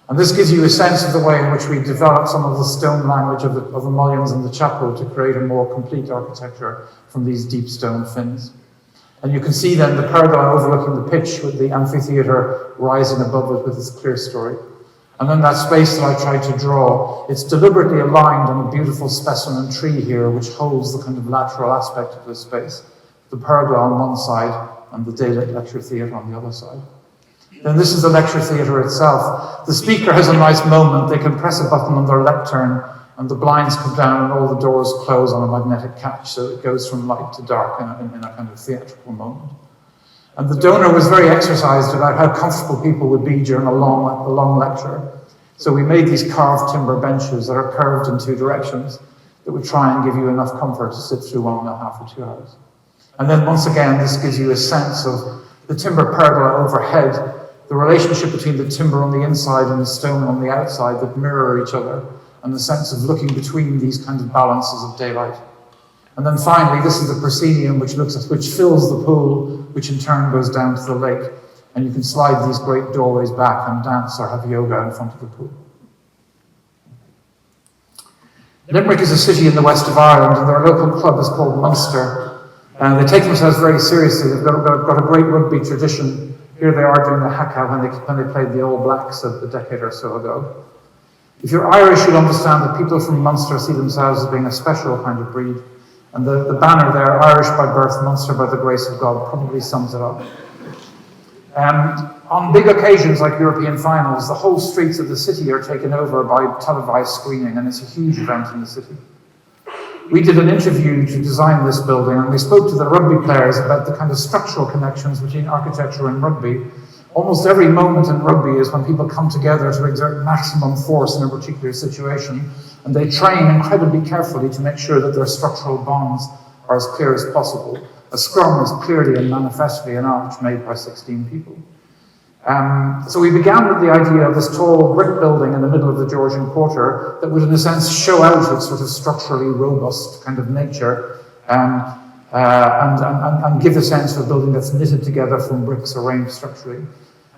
And this gives you a sense of the way in which we develop some of the stone language of the mullions in the chapel to create a more complete architecture from these deep stone fins. And you can see then the pergola overlooking the pitch with the amphitheatre rising above it with its clear story. And then that space that I tried to draw, it's deliberately aligned on a beautiful specimen tree here, which holds the kind of lateral aspect of this space. The pergola on one side and the daylit lecture theatre on the other side. Then this is the lecture theatre itself. The speaker has a nice moment. They can press a button on their lectern and the blinds come down and all the doors close on a magnetic catch, so it goes from light to dark in a kind of theatrical moment. And the donor was very exercised about how comfortable people would be during a long lecture. So we made these carved timber benches that are curved in two directions that would try and give you enough comfort to sit through 1.5 or 2 hours. And then once again, this gives you a sense of the timber pergola overhead, the relationship between the timber on the inside and the stone on the outside that mirror each other, and the sense of looking between these kinds of balances of daylight. And then finally, this is the proscenium which fills the pool, which in turn goes down to the lake. And you can slide these great doorways back and dance or have yoga in front of the pool. Limerick is a city in the west of Ireland, and their local club is called Munster. And they take themselves very seriously. They've got a great rugby tradition. Here they are doing the haka when they played the All Blacks a decade or so ago. If you're Irish, you'll understand that people from Munster see themselves as being a special kind of breed. And the banner there, Irish by birth, Munster by the grace of God, probably sums it up. On big occasions like European finals, the whole streets of the city are taken over by televised screening, and it's a huge event in the city. We did an interview to design this building, and we spoke to the rugby players about the kind of structural connections between architecture and rugby. Almost every moment in rugby is when people come together to exert maximum force in a particular situation, and they train incredibly carefully to make sure that their structural bonds are as clear as possible. A scrum is clearly and manifestly an arch made by 16 people. So we began with the idea of this tall brick building in the middle of the Georgian Quarter that would, in a sense, show out its sort of structurally robust kind of nature and give a sense of a building that's knitted together from bricks arranged structurally.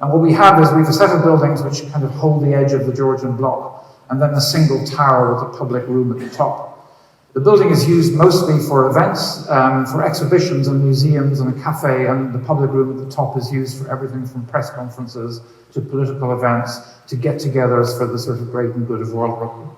And what we have is we have a set of buildings which kind of hold the edge of the Georgian block, and then a single tower with a public room at the top. The building is used mostly for events, for exhibitions and museums and a cafe, and the public room at the top is used for everything from press conferences to political events to get-togethers for the sort of great and good of World Rugby.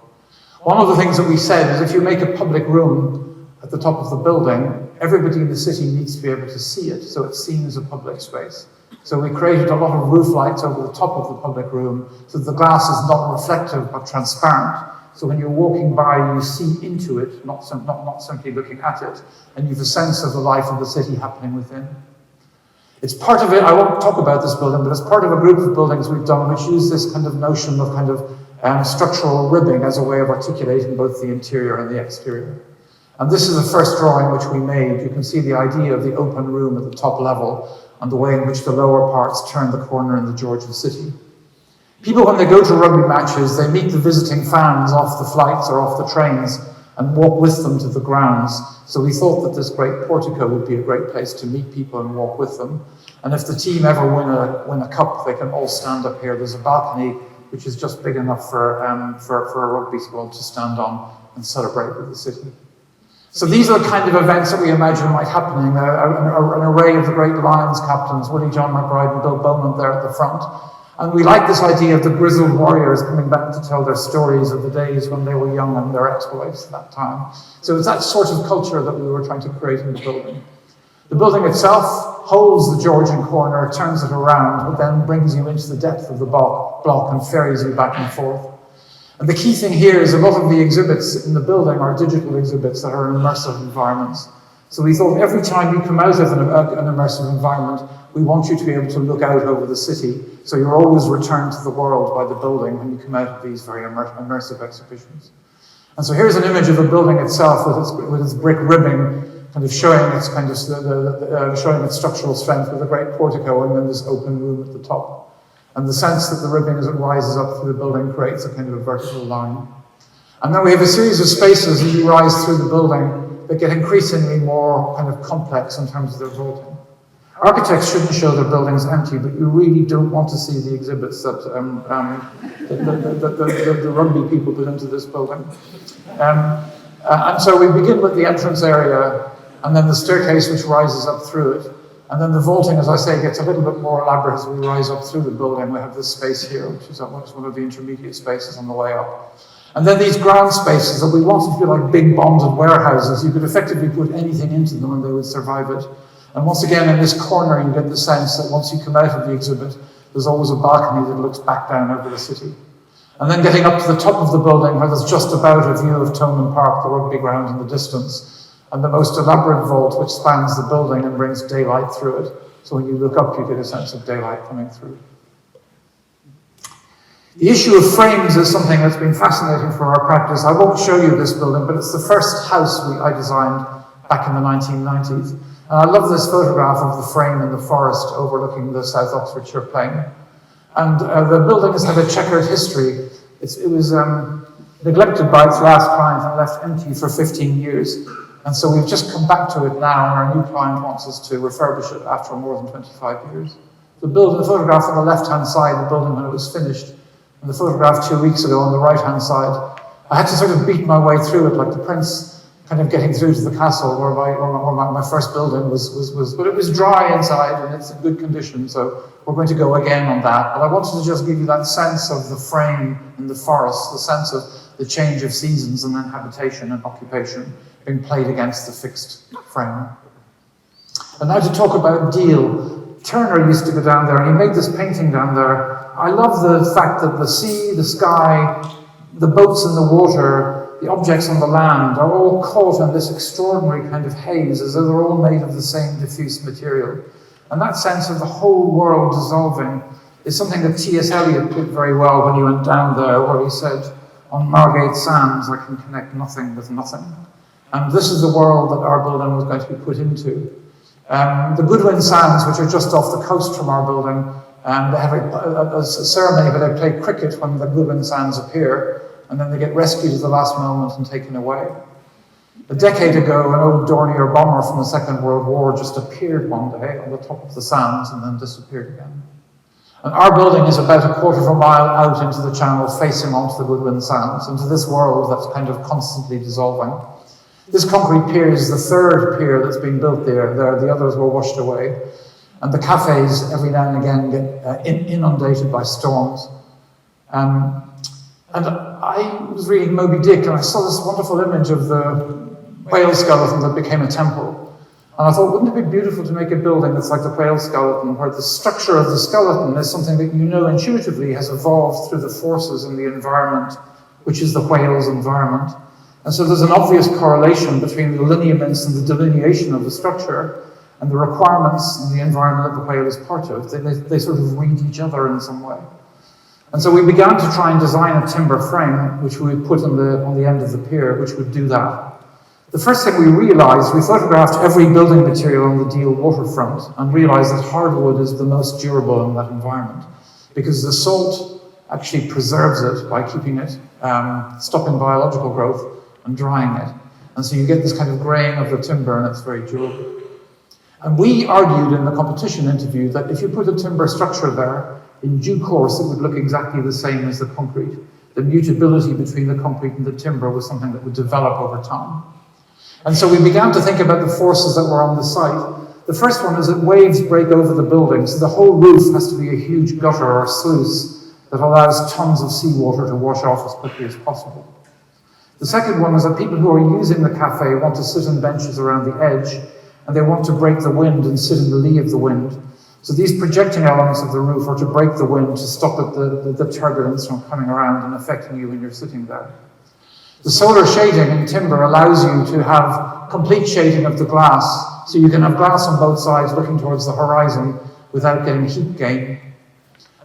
One of the things that we said is if you make a public room at the top of the building, everybody in the city needs to be able to see it, so it's seen as a public space. So we created a lot of roof lights over the top of the public room so that the glass is not reflective but transparent. So when you're walking by, you see into it, not simply looking at it, and you have a sense of the life of the city happening within. It's part of it, I won't talk about this building, but it's part of a group of buildings we've done which use this kind of notion of structural ribbing as a way of articulating both the interior and the exterior. And this is the first drawing which we made. You can see the idea of the open room at the top level and the way in which the lower parts turn the corner in the Georgian city. People, when they go to rugby matches, they meet the visiting fans off the flights or off the trains and walk with them to the grounds. So we thought that this great portico would be a great place to meet people and walk with them. And if the team ever win a cup, they can all stand up here. There's a balcony which is just big enough for a rugby squad to stand on and celebrate with the city. So these are the kind of events that we imagine might happen. An array of the great Lions captains, Willie John McBride and Bill Bowman there at the front. And we like this idea of the grizzled warriors coming back to tell their stories of the days when they were young and their exploits at that time. So it's that sort of culture that we were trying to create in the building. The building itself holds the Georgian corner, turns it around, but then brings you into the depth of the block and ferries you back and forth. And the key thing here is a lot of the exhibits in the building are digital exhibits that are in immersive environments. So we thought every time you come out of an immersive environment, we want you to be able to look out over the city, so you're always returned to the world by the building when you come out of these very immersive exhibitions. And so here's an image of the building itself with its brick ribbing, kind of showing its showing its structural strength with a great portico and then this open room at the top. And the sense that the ribbing as it rises up through the building creates a kind of a vertical line. And then we have a series of spaces as you rise through the building that get increasingly more kind of complex in terms of their vaulting. Architects shouldn't show their buildings empty, but you really don't want to see the exhibits that the rugby people put into this building. And so we begin with the entrance area, and then the staircase which rises up through it. And then the vaulting, as I say, gets a little bit more elaborate as we rise up through the building. We have this space here, which is one of the intermediate spaces on the way up. And then these ground spaces that we wanted to be like big bonded warehouses. You could effectively put anything into them and they would survive it. And once again, in this corner, you get the sense that once you come out of the exhibit, there's always a balcony that looks back down over the city. And then getting up to the top of the building, where there's just about a view of Toman Park, the rugby ground in the distance, and the most elaborate vault which spans the building and brings daylight through it. So when you look up, you get a sense of daylight coming through. The issue of frames is something that's been fascinating for our practice. I won't show you this building, but it's the first house I designed back in the 1990s. And I love this photograph of the frame in the forest overlooking the South Oxfordshire Plain. And the building has had a checkered history. It was neglected by its last client and left empty for 15 years. And so we've just come back to it now, and our new client wants us to refurbish it after more than 25 years. The photograph on the left-hand side, the building when it was finished, and the photograph 2 weeks ago on the right-hand side, I had to sort of beat my way through it, like the prince kind of getting through to the castle where my first building was, but it was dry inside and it's in good condition, so we're going to go again on that. But I wanted to just give you that sense of the frame in the forest, the sense of the change of seasons and then habitation and occupation being played against the fixed frame. And now to talk about Deal. Turner used to go down there and he made this painting down there. I love the fact that the sea, the sky, the boats in the water, the objects on the land are all caught in this extraordinary kind of haze as though they're all made of the same diffuse material. And that sense of the whole world dissolving is something that T.S. Eliot put very well when he went down there, where he said, "On Margate sands I can connect nothing with nothing." And this is the world that our building was going to be put into. The Goodwin Sands, which are just off the coast from our building, they have a ceremony where they play cricket when the Goodwin Sands appear, and then they get rescued at the last moment and taken away. A decade ago, an old Dornier bomber from the Second World War just appeared one day on the top of the sands and then disappeared again. And our building is about a quarter of a mile out into the channel, facing onto the Goodwin Sands, into this world that's kind of constantly dissolving. This concrete pier is the third pier that's been built there. The others were washed away. And the cafes every now and again get inundated by storms. And I was reading Moby Dick and I saw this wonderful image of the whale skeleton that became a temple. And I thought, wouldn't it be beautiful to make a building that's like the whale skeleton, where the structure of the skeleton is something that you know intuitively has evolved through the forces in the environment, which is the whale's environment. And so there's an obvious correlation between the lineaments and the delineation of the structure and the requirements and the environment that the whale is part of. They sort of read each other in some way. And so we began to try and design a timber frame, which we would put on the end of the pier, which would do that. The first thing we realized, we photographed every building material on the Deal waterfront and realized that hardwood is the most durable in that environment because the salt actually preserves it by keeping it, stopping biological growth and drying it. And so you get this kind of graying of the timber and it's very durable. And we argued in the competition interview that if you put a timber structure there, in due course it would look exactly the same as the concrete. The mutability between the concrete and the timber was something that would develop over time. And so we began to think about the forces that were on the site. The first one is that waves break over the building, so the whole roof has to be a huge gutter or sluice that allows tons of seawater to wash off as quickly as possible. The second one is that people who are using the cafe want to sit on benches around the edge, and they want to break the wind and sit in the lee of the wind. So these projecting elements of the roof are to break the wind to stop the turbulence from coming around and affecting you when you're sitting there. The solar shading in timber allows you to have complete shading of the glass, so you can have glass on both sides looking towards the horizon without getting heat gain.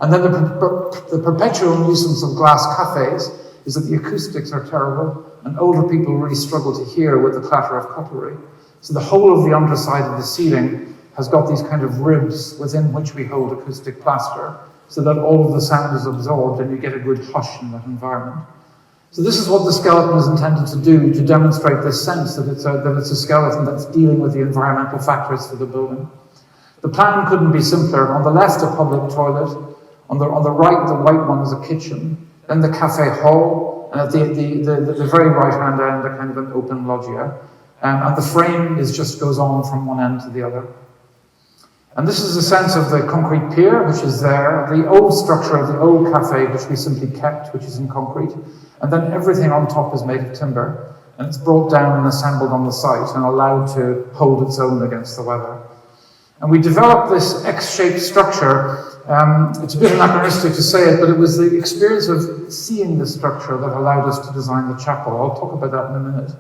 And then the perpetual nuisance of glass cafes is that the acoustics are terrible, and older people really struggle to hear with the clatter of cutlery. So the whole of the underside of the ceiling has got these kind of ribs within which we hold acoustic plaster, so that all of the sound is absorbed and you get a good hush in that environment. So this is what the skeleton is intended to do, to demonstrate this sense that it's a skeleton that's dealing with the environmental factors for the building. The plan couldn't be simpler. On the left, a public toilet. On the right, the white one is a kitchen. Then the cafe hall, and at the very right-hand end, a kind of an open loggia. And the frame just goes on from one end to the other. And this is a sense of the concrete pier, which is there, the old structure of the old cafe, which we simply kept, which is in concrete. And then everything on top is made of timber, and it's brought down and assembled on the site and allowed to hold its own against the weather. And we developed this X-shaped structure. It's a bit anachronistic to say it, but it was the experience of seeing the structure that allowed us to design the chapel. I'll talk about that in a minute.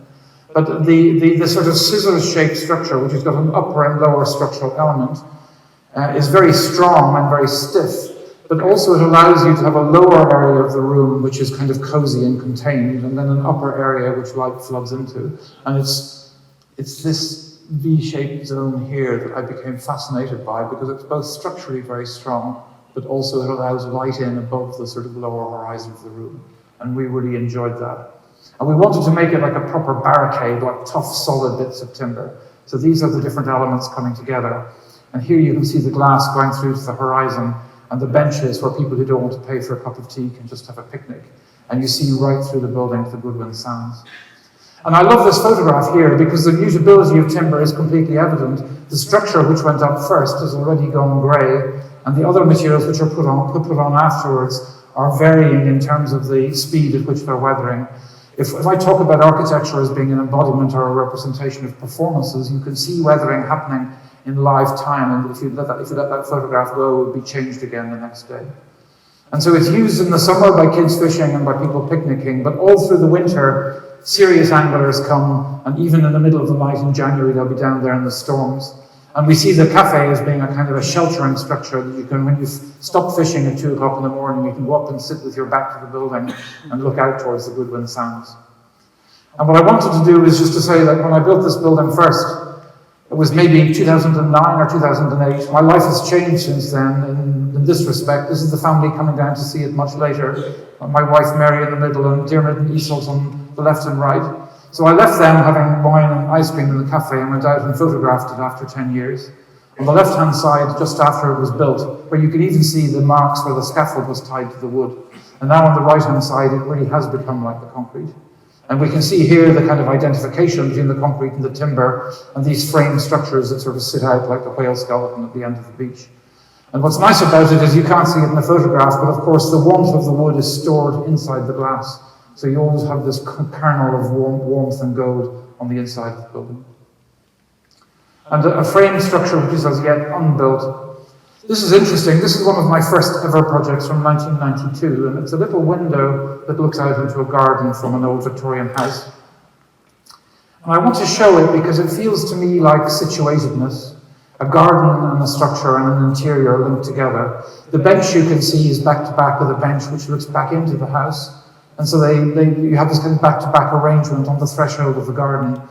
But the sort of scissors-shaped structure, which has got an upper and lower structural element, is very strong and very stiff. But also it allows you to have a lower area of the room which is kind of cozy and contained, and then an upper area which light floods into. And it's this V-shaped zone here that I became fascinated by, because it's both structurally very strong, but also it allows light in above the sort of lower horizon of the room. And we really enjoyed that. And we wanted to make it like a proper barricade, like tough, solid bits of timber. So these are the different elements coming together. And here you can see the glass going through to the horizon, and the benches where people who don't want to pay for a cup of tea can just have a picnic. And you see right through the building to the Goodwin Sands. And I love this photograph here because the mutability of timber is completely evident. The structure which went up first has already gone grey, and the other materials which are put on afterwards are varying in terms of the speed at which they're weathering. If I talk about architecture as being an embodiment or a representation of performances, you can see weathering happening in live time, and if you let that photograph go, it would be changed again the next day. And so it's used in the summer by kids fishing and by people picnicking, but all through the winter, serious anglers come, and even in the middle of the night in January, they'll be down there in the storms. And we see the cafe as being a kind of a sheltering structure that you can, when you stop fishing at 2 o'clock in the morning, you can go up and sit with your back to the building and look out towards the Goodwin Sands. And what I wanted to do is just to say that when I built this building first, it was maybe 2009 or 2008. My life has changed since then in this respect. This is the family coming down to see it much later. My wife Mary in the middle, and Diarmuid and Iseult on the left and right. So I left them having wine and ice cream in the cafe and went out and photographed it after 10 years. On the left-hand side, just after it was built, where you could even see the marks where the scaffold was tied to the wood. And now on the right-hand side, it really has become like the concrete. And we can see here the kind of identification between the concrete and the timber and these frame structures that sort of sit out like the whale skeleton at the end of the beach. And what's nice about it is you can't see it in the photograph, but of course the warmth of the wood is stored inside the glass. So you always have this kernel of warmth and gold on the inside of the building. And a frame structure which is as yet unbuilt. This is interesting. This is one of my first ever projects from 1992, and it's a little window that looks out into a garden from an old Victorian house. And I want to show it because it feels to me like situatedness, a garden and a structure and an interior linked together. The bench you can see is back to back with a bench which looks back into the house. And so you have this kind of back-to-back arrangement on the threshold of the garden.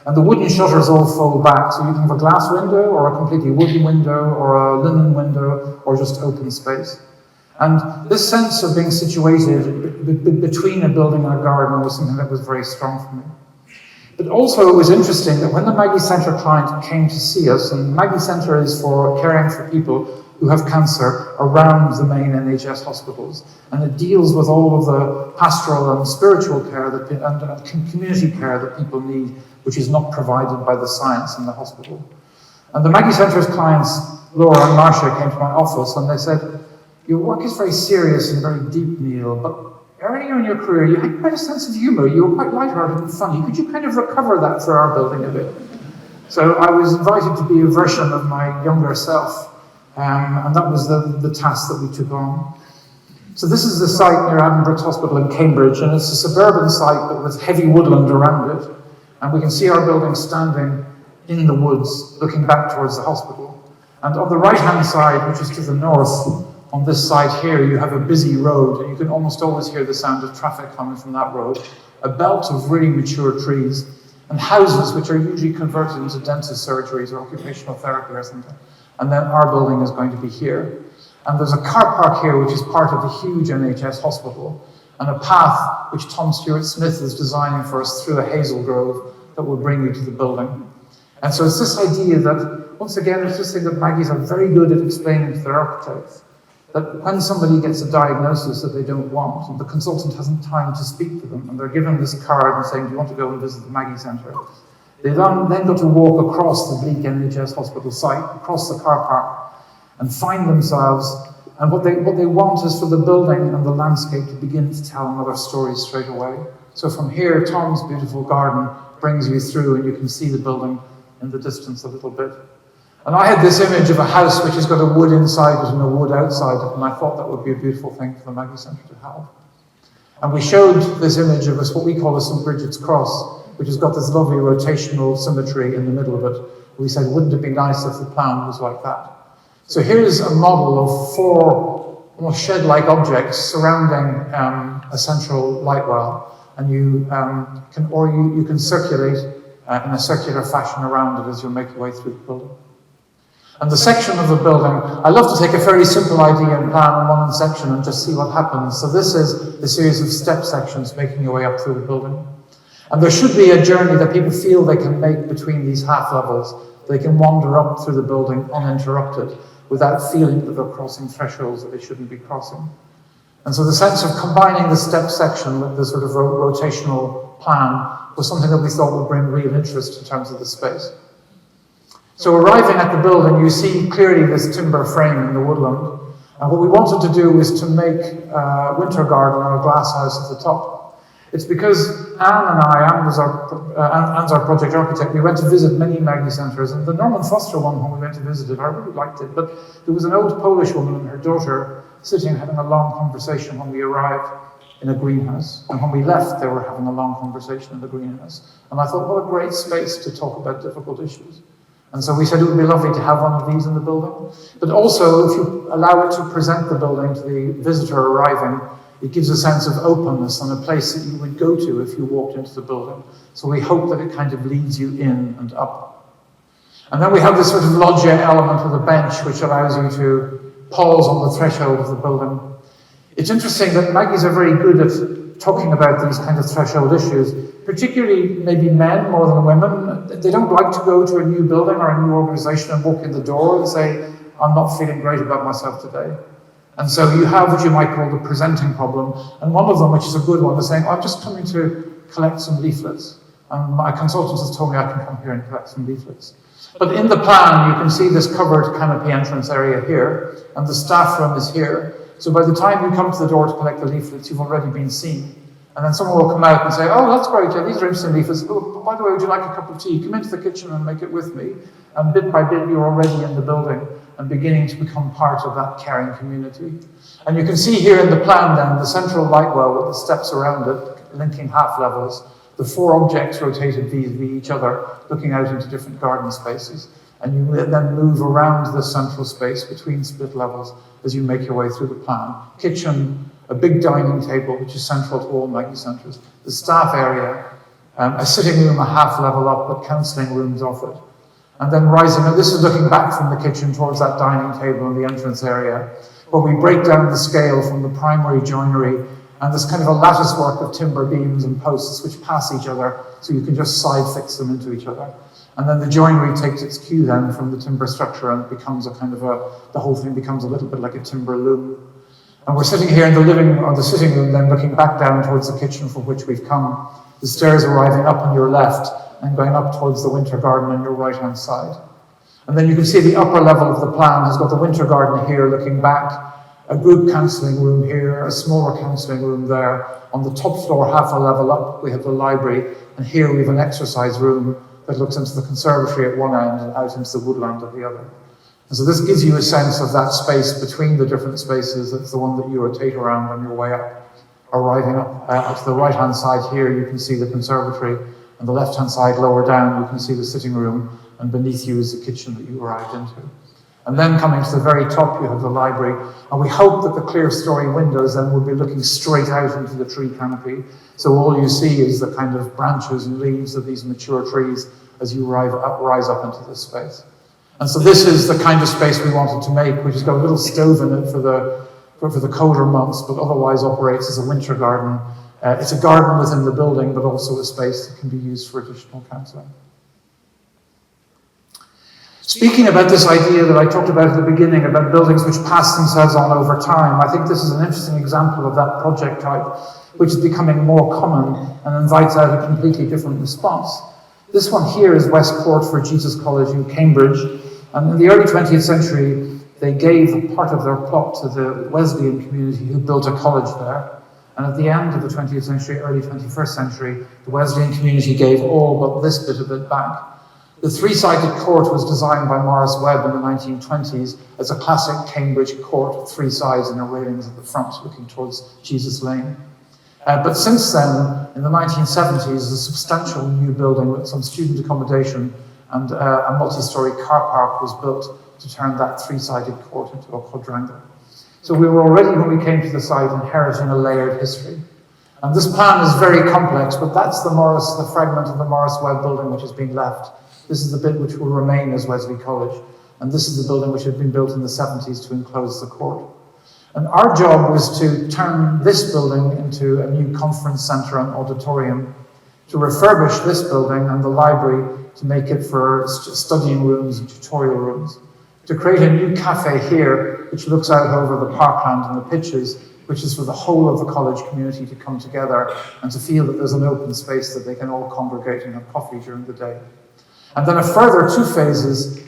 And the wooden shutters all fold back, so you can have a glass window, or a completely wooden window, or a linen window, or just open space. And this sense of being situated between a building and a garden was something that was very strong for me. But also it was interesting that when the Maggie Centre client came to see us, and Maggie Centre is for caring for people who have cancer around the main NHS hospitals. And it deals with all of the pastoral and spiritual care and community care that people need, which is not provided by the science in the hospital. And the Maggie Centre's clients, Laura and Marcia, came to my office and they said, your work is very serious and very deep, Níall, but earlier in your career you had quite a sense of humour, you were quite lighthearted and funny. Could you kind of recover that for our building a bit? So I was invited to be a version of my younger self. And that was the task that we took on. So this is the site near Addenbrooke's Hospital in Cambridge, and it's a suburban site but with heavy woodland around it. And we can see our building standing in the woods, looking back towards the hospital. And on the right-hand side, which is to the north, on this side here, you have a busy road, and you can almost always hear the sound of traffic coming from that road. A belt of really mature trees, and houses which are usually converted into dentist surgeries or occupational therapy or something. And then our building is going to be here. And there's a car park here, which is part of the huge NHS hospital, and a path which Tom Stewart Smith is designing for us through a hazel grove that will bring you to the building. And so it's this idea that, once again, it's this thing that Maggies are very good at explaining to their architects, that when somebody gets a diagnosis that they don't want, and the consultant hasn't time to speak to them, and they're given this card and saying, do you want to go and visit the Maggie Centre? They then got to walk across the bleak NHS hospital site, across the car park, and find themselves. And what they want is for the building and the landscape to begin to tell another story straight away. So from here, Tom's beautiful garden brings you through, and you can see the building in the distance a little bit. And I had this image of a house which has got a wood inside it and a wood outside it, and I thought that would be a beautiful thing for the Maggie Centre to have. And we showed this image of what we call a St. Bridget's Cross, which has got this lovely rotational symmetry in the middle of it. We said, wouldn't it be nice if the plan was like that? So here's a model of 4 almost shed-like objects surrounding a central light well, and you can circulate in a circular fashion around it as you make your way through the building. And the section of the building, I love to take a very simple idea and plan in one section and just see what happens. So this is the series of step sections making your way up through the building. And there should be a journey that people feel they can make between these half levels. They can wander up through the building uninterrupted without feeling that they're crossing thresholds that they shouldn't be crossing. And so the sense of combining the step section with the sort of rotational plan was something that we thought would bring real interest in terms of the space. So arriving at the building, you see clearly this timber frame in the woodland. And what we wanted to do is to make a winter garden or a glass house at the top. It's because Anne and I, Anne's our project architect, we went to visit many Maggie Centres, and the Norman Foster one, when we went to visit it, I really liked it, but there was an old Polish woman and her daughter sitting having a long conversation when we arrived in a greenhouse, and when we left they were having a long conversation in the greenhouse. And I thought, what a great space to talk about difficult issues. And so we said it would be lovely to have one of these in the building, but also if you allow it to present the building to the visitor arriving, it gives a sense of openness and a place that you would go to if you walked into the building. So we hope that it kind of leads you in and up. And then we have this sort of loggia element of the bench, which allows you to pause on the threshold of the building. It's interesting that Maggies are very good at talking about these kind of threshold issues, particularly maybe men more than women. They don't like to go to a new building or a new organisation and walk in the door and say, I'm not feeling great about myself today. And so you have what you might call the presenting problem. And one of them, which is a good one, is saying, I'm just coming to collect some leaflets. And my consultant has told me I can come here and collect some leaflets. But in the plan, you can see this covered canopy entrance area here, and the staff room is here. So by the time you come to the door to collect the leaflets, you've already been seen. And then someone will come out and say, oh, that's great, yeah, these are interesting leaflets. Oh, by the way, would you like a cup of tea? Come into the kitchen and make it with me. And bit by bit, you're already in the building and beginning to become part of that caring community. And you can see here in the plan then, the central light well with the steps around it, linking half levels, the four objects rotated vis-a-vis each other, looking out into different garden spaces. And you then move around the central space between split levels as you make your way through the plan. Kitchen, a big dining table, which is central to all Maggie centres, the staff area, a sitting room a half level up, but counselling rooms off it. And then rising, and this is looking back from the kitchen towards that dining table in the entrance area, where we break down the scale from the primary joinery and this kind of a lattice work of timber beams and posts which pass each other, so you can just side fix them into each other. And then the joinery takes its cue then from the timber structure, and it becomes a kind of the whole thing becomes a little bit like a timber loom. And we're sitting here in the living or the sitting room then looking back down towards the kitchen from which we've come. The stairs arriving up on your left and going up towards the winter garden on your right-hand side. And then you can see the upper level of the plan has got the winter garden here looking back, a group counselling room here, a smaller counselling room there. On the top floor, half a level up, we have the library, and here we have an exercise room that looks into the conservatory at one end and out into the woodland at the other. And so this gives you a sense of that space between the different spaces. That's the one that you rotate around on your way up. Arriving up to the right-hand side here, you can see the conservatory, and the left-hand side lower down, you can see the sitting room, and beneath you is the kitchen that you arrived into. And then coming to the very top, you have the library, and we hope that the clear story windows then will be looking straight out into the tree canopy. So all you see is the kind of branches and leaves of these mature trees as you rise up into this space. And so this is the kind of space we wanted to make, which has got a little stove in it for the colder months, but otherwise operates as a winter garden. It's a garden within the building, but also a space that can be used for additional counselling. Speaking about this idea that I talked about at the beginning, about buildings which pass themselves on over time, I think this is an interesting example of that project type, which is becoming more common and invites out a completely different response. This one here is West Court for Jesus College in Cambridge, and in the early 20th century, they gave part of their plot to the Wesleyan community who built a college there. And at the end of the 20th century, early 21st century, the Wesleyan community gave all but this bit of it back. The three-sided court was designed by Morris Webb in the 1920s as a classic Cambridge court, three sides and a railings at the front looking towards Jesus Lane. But since then, in the 1970s, a substantial new building with some student accommodation and a multi-storey car park was built to turn that three-sided court into a quadrangle. So we were already, when we came to the site, inheriting a layered history. And this plan is very complex, but that's the fragment of the Morris Webb building which has been left. This is the bit which will remain as Wesley College, and this is the building which had been built in the 70s to enclose the court. And our job was to turn this building into a new conference centre and auditorium, to refurbish this building and the library to make it for studying rooms and tutorial rooms, to create a new cafe here, which looks out over the parkland and the pitches, which is for the whole of the college community to come together and to feel that there's an open space that they can all congregate and have coffee during the day. And then a further two phases,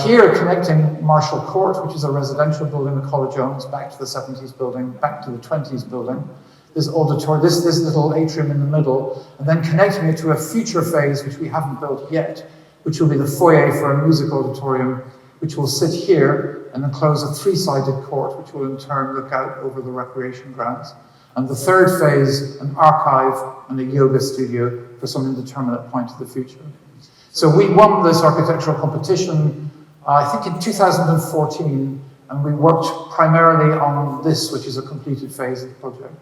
here connecting Marshall Court, which is a residential building the college owns, back to the 70s building, back to the 20s building, this auditorium, this little atrium in the middle, and then connecting it to a future phase, which we haven't built yet, which will be the foyer for a music auditorium, which will sit here and enclose a three-sided court, which will in turn look out over the recreation grounds. And the third phase, an archive and a yoga studio for some indeterminate point of the future. So we won this architectural competition, I think in 2014, and we worked primarily on this, which is a completed phase of the project.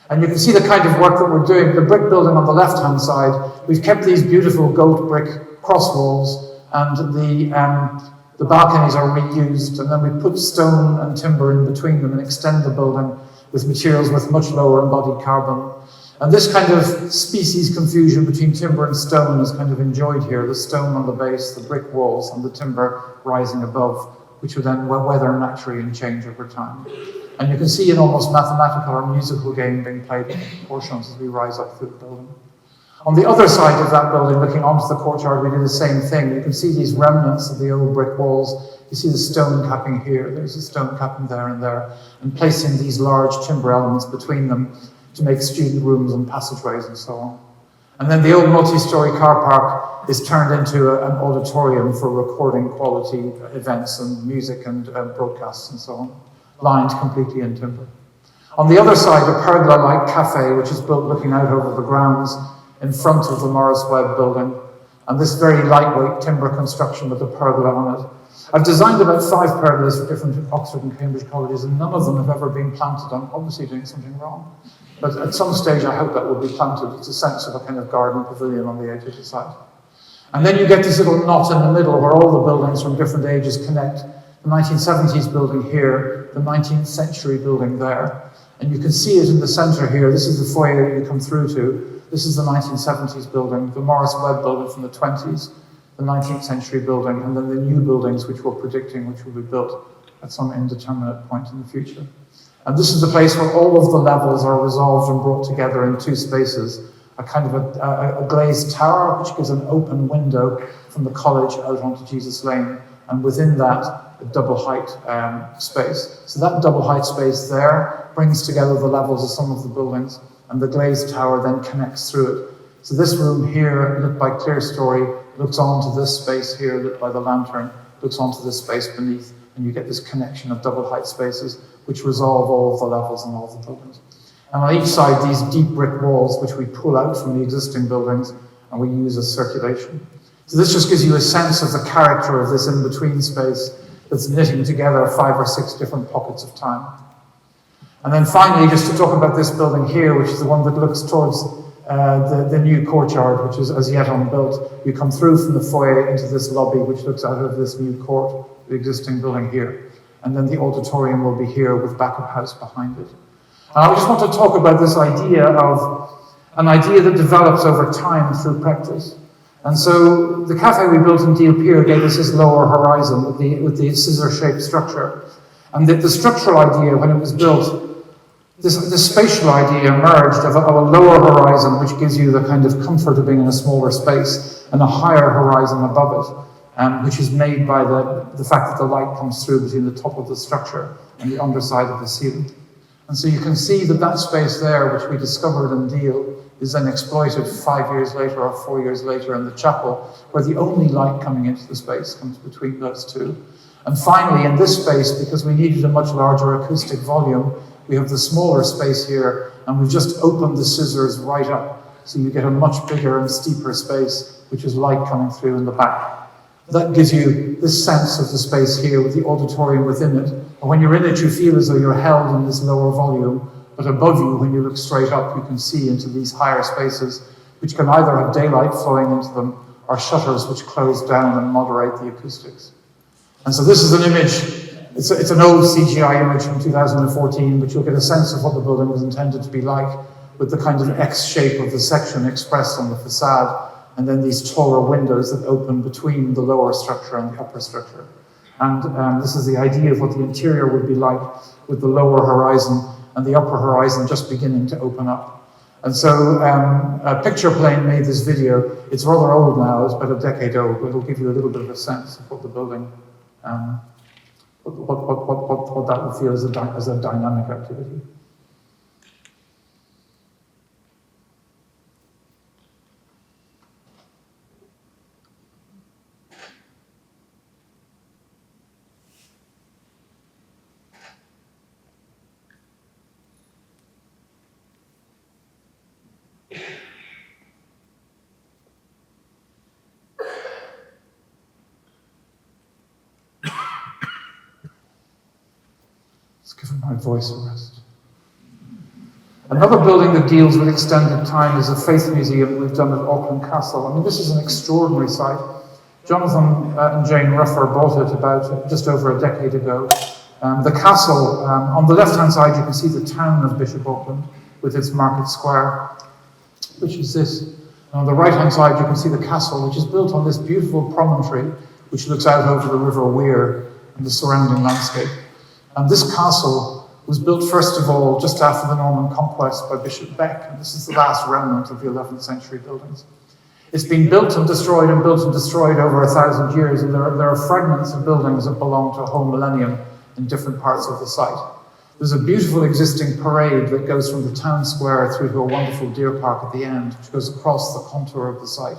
And you can see the kind of work that we're doing. The brick building on the left-hand side, we've kept these beautiful gold brick cross walls, and the balconies are reused, and then we put stone and timber in between them and extend the building with materials with much lower embodied carbon. And this kind of species confusion between timber and stone is kind of enjoyed here, the stone on the base, the brick walls, and the timber rising above, which will then weather naturally and change over time. And you can see an almost mathematical or musical game being played in portions as we rise up through the building. On the other side of that building, looking onto the courtyard, we did the same thing. You can see these remnants of the old brick walls. You see the stone capping here, there's a stone capping there, and placing these large timber elements between them to make student rooms and passageways and so on. And then the old multi-story car park is turned into an auditorium for recording quality events and music and broadcasts and so on, lined completely in timber. On the other side, a pergola-like cafe, which is built looking out over the grounds in front of the Morris Webb building, and this very lightweight timber construction with a pergola on it. I've designed about 5 pergolas for different Oxford and Cambridge colleges, and none of them have ever been planted. I'm obviously doing something wrong. But at some stage, I hope that will be planted. It's a sense of a kind of garden pavilion on the edge of the site. And then you get this little knot in the middle where all the buildings from different ages connect. The 1970s building here, the 19th century building there. And you can see it in the center here. This is the foyer you come through to. This is the 1970s building, the Morris Webb building from the 20s, the 19th century building, and then the new buildings which we're predicting which will be built at some indeterminate point in the future. And this is the place where all of the levels are resolved and brought together in 2 spaces, a kind of a glazed tower which gives an open window from the college out onto Jesus Lane, and within that a double height space. So that double height space there brings together the levels of some of the buildings, and the glazed tower then connects through it. So this room here, lit by clear story, looks onto this space here, lit by the lantern, looks onto this space beneath, and you get this connection of double height spaces which resolve all of the levels and all of the buildings. And on each side, these deep brick walls which we pull out from the existing buildings and we use as circulation. So this just gives you a sense of the character of this in-between space that's knitting together 5 or 6 different pockets of time. And then finally, just to talk about this building here, which is the one that looks towards the new courtyard, which is as yet unbuilt. You come through from the foyer into this lobby, which looks out of this new court, the existing building here. And then the auditorium will be here with backup house behind it. And I just want to talk about this idea of an idea that develops over time through practice. And so the cafe we built in Deal Pier gave us this lower horizon with the scissor-shaped structure. And the structural idea, when it was built, this spatial idea emerged of a lower horizon, which gives you the kind of comfort of being in a smaller space, and a higher horizon above it, which is made by the fact that the light comes through between the top of the structure and the underside of the ceiling. And so you can see that space there, which we discovered in Deal, is then exploited 5 years later or 4 years later in the chapel, where the only light coming into the space comes between those two. And finally, in this space, because we needed a much larger acoustic volume, we have the smaller space here, and we've just opened the scissors right up, so you get a much bigger and steeper space, which is light coming through in the back. That gives you this sense of the space here with the auditorium within it. And when you're in it, you feel as though you're held in this lower volume, but above you, when you look straight up, you can see into these higher spaces, which can either have daylight flowing into them, or shutters which close down and moderate the acoustics. And so this is an image. It's an old CGI image from 2014, but you'll get a sense of what the building was intended to be like, with the kind of X shape of the section expressed on the facade, and then these taller windows that open between the lower structure and the upper structure. And this is the idea of what the interior would be like, with the lower horizon and the upper horizon just beginning to open up. And so a picture plane made this video. It's rather old now, it's about a decade old, but it'll give you a little bit of a sense of what the building what that would feel as a dynamic activity. Giving my voice a rest. Another building that deals with extended time is a faith museum we've done at Auckland Castle. I mean, this is an extraordinary site. Jonathan and Jane Ruffer bought it about just over a decade ago. The castle, on the left-hand side, you can see the town of Bishop Auckland with its market square, which is this. And on the right-hand side, you can see the castle, which is built on this beautiful promontory, which looks out over the River Wear and the surrounding landscape. And this castle was built first of all just after the Norman conquest by Bishop Beck, and this is the last remnant of the 11th century buildings. It's been built and destroyed over 1,000 years, and there are fragments of buildings that belong to a whole millennium in different parts of the site. There's a beautiful existing parade that goes from the town square through to a wonderful deer park at the end, which goes across the contour of the site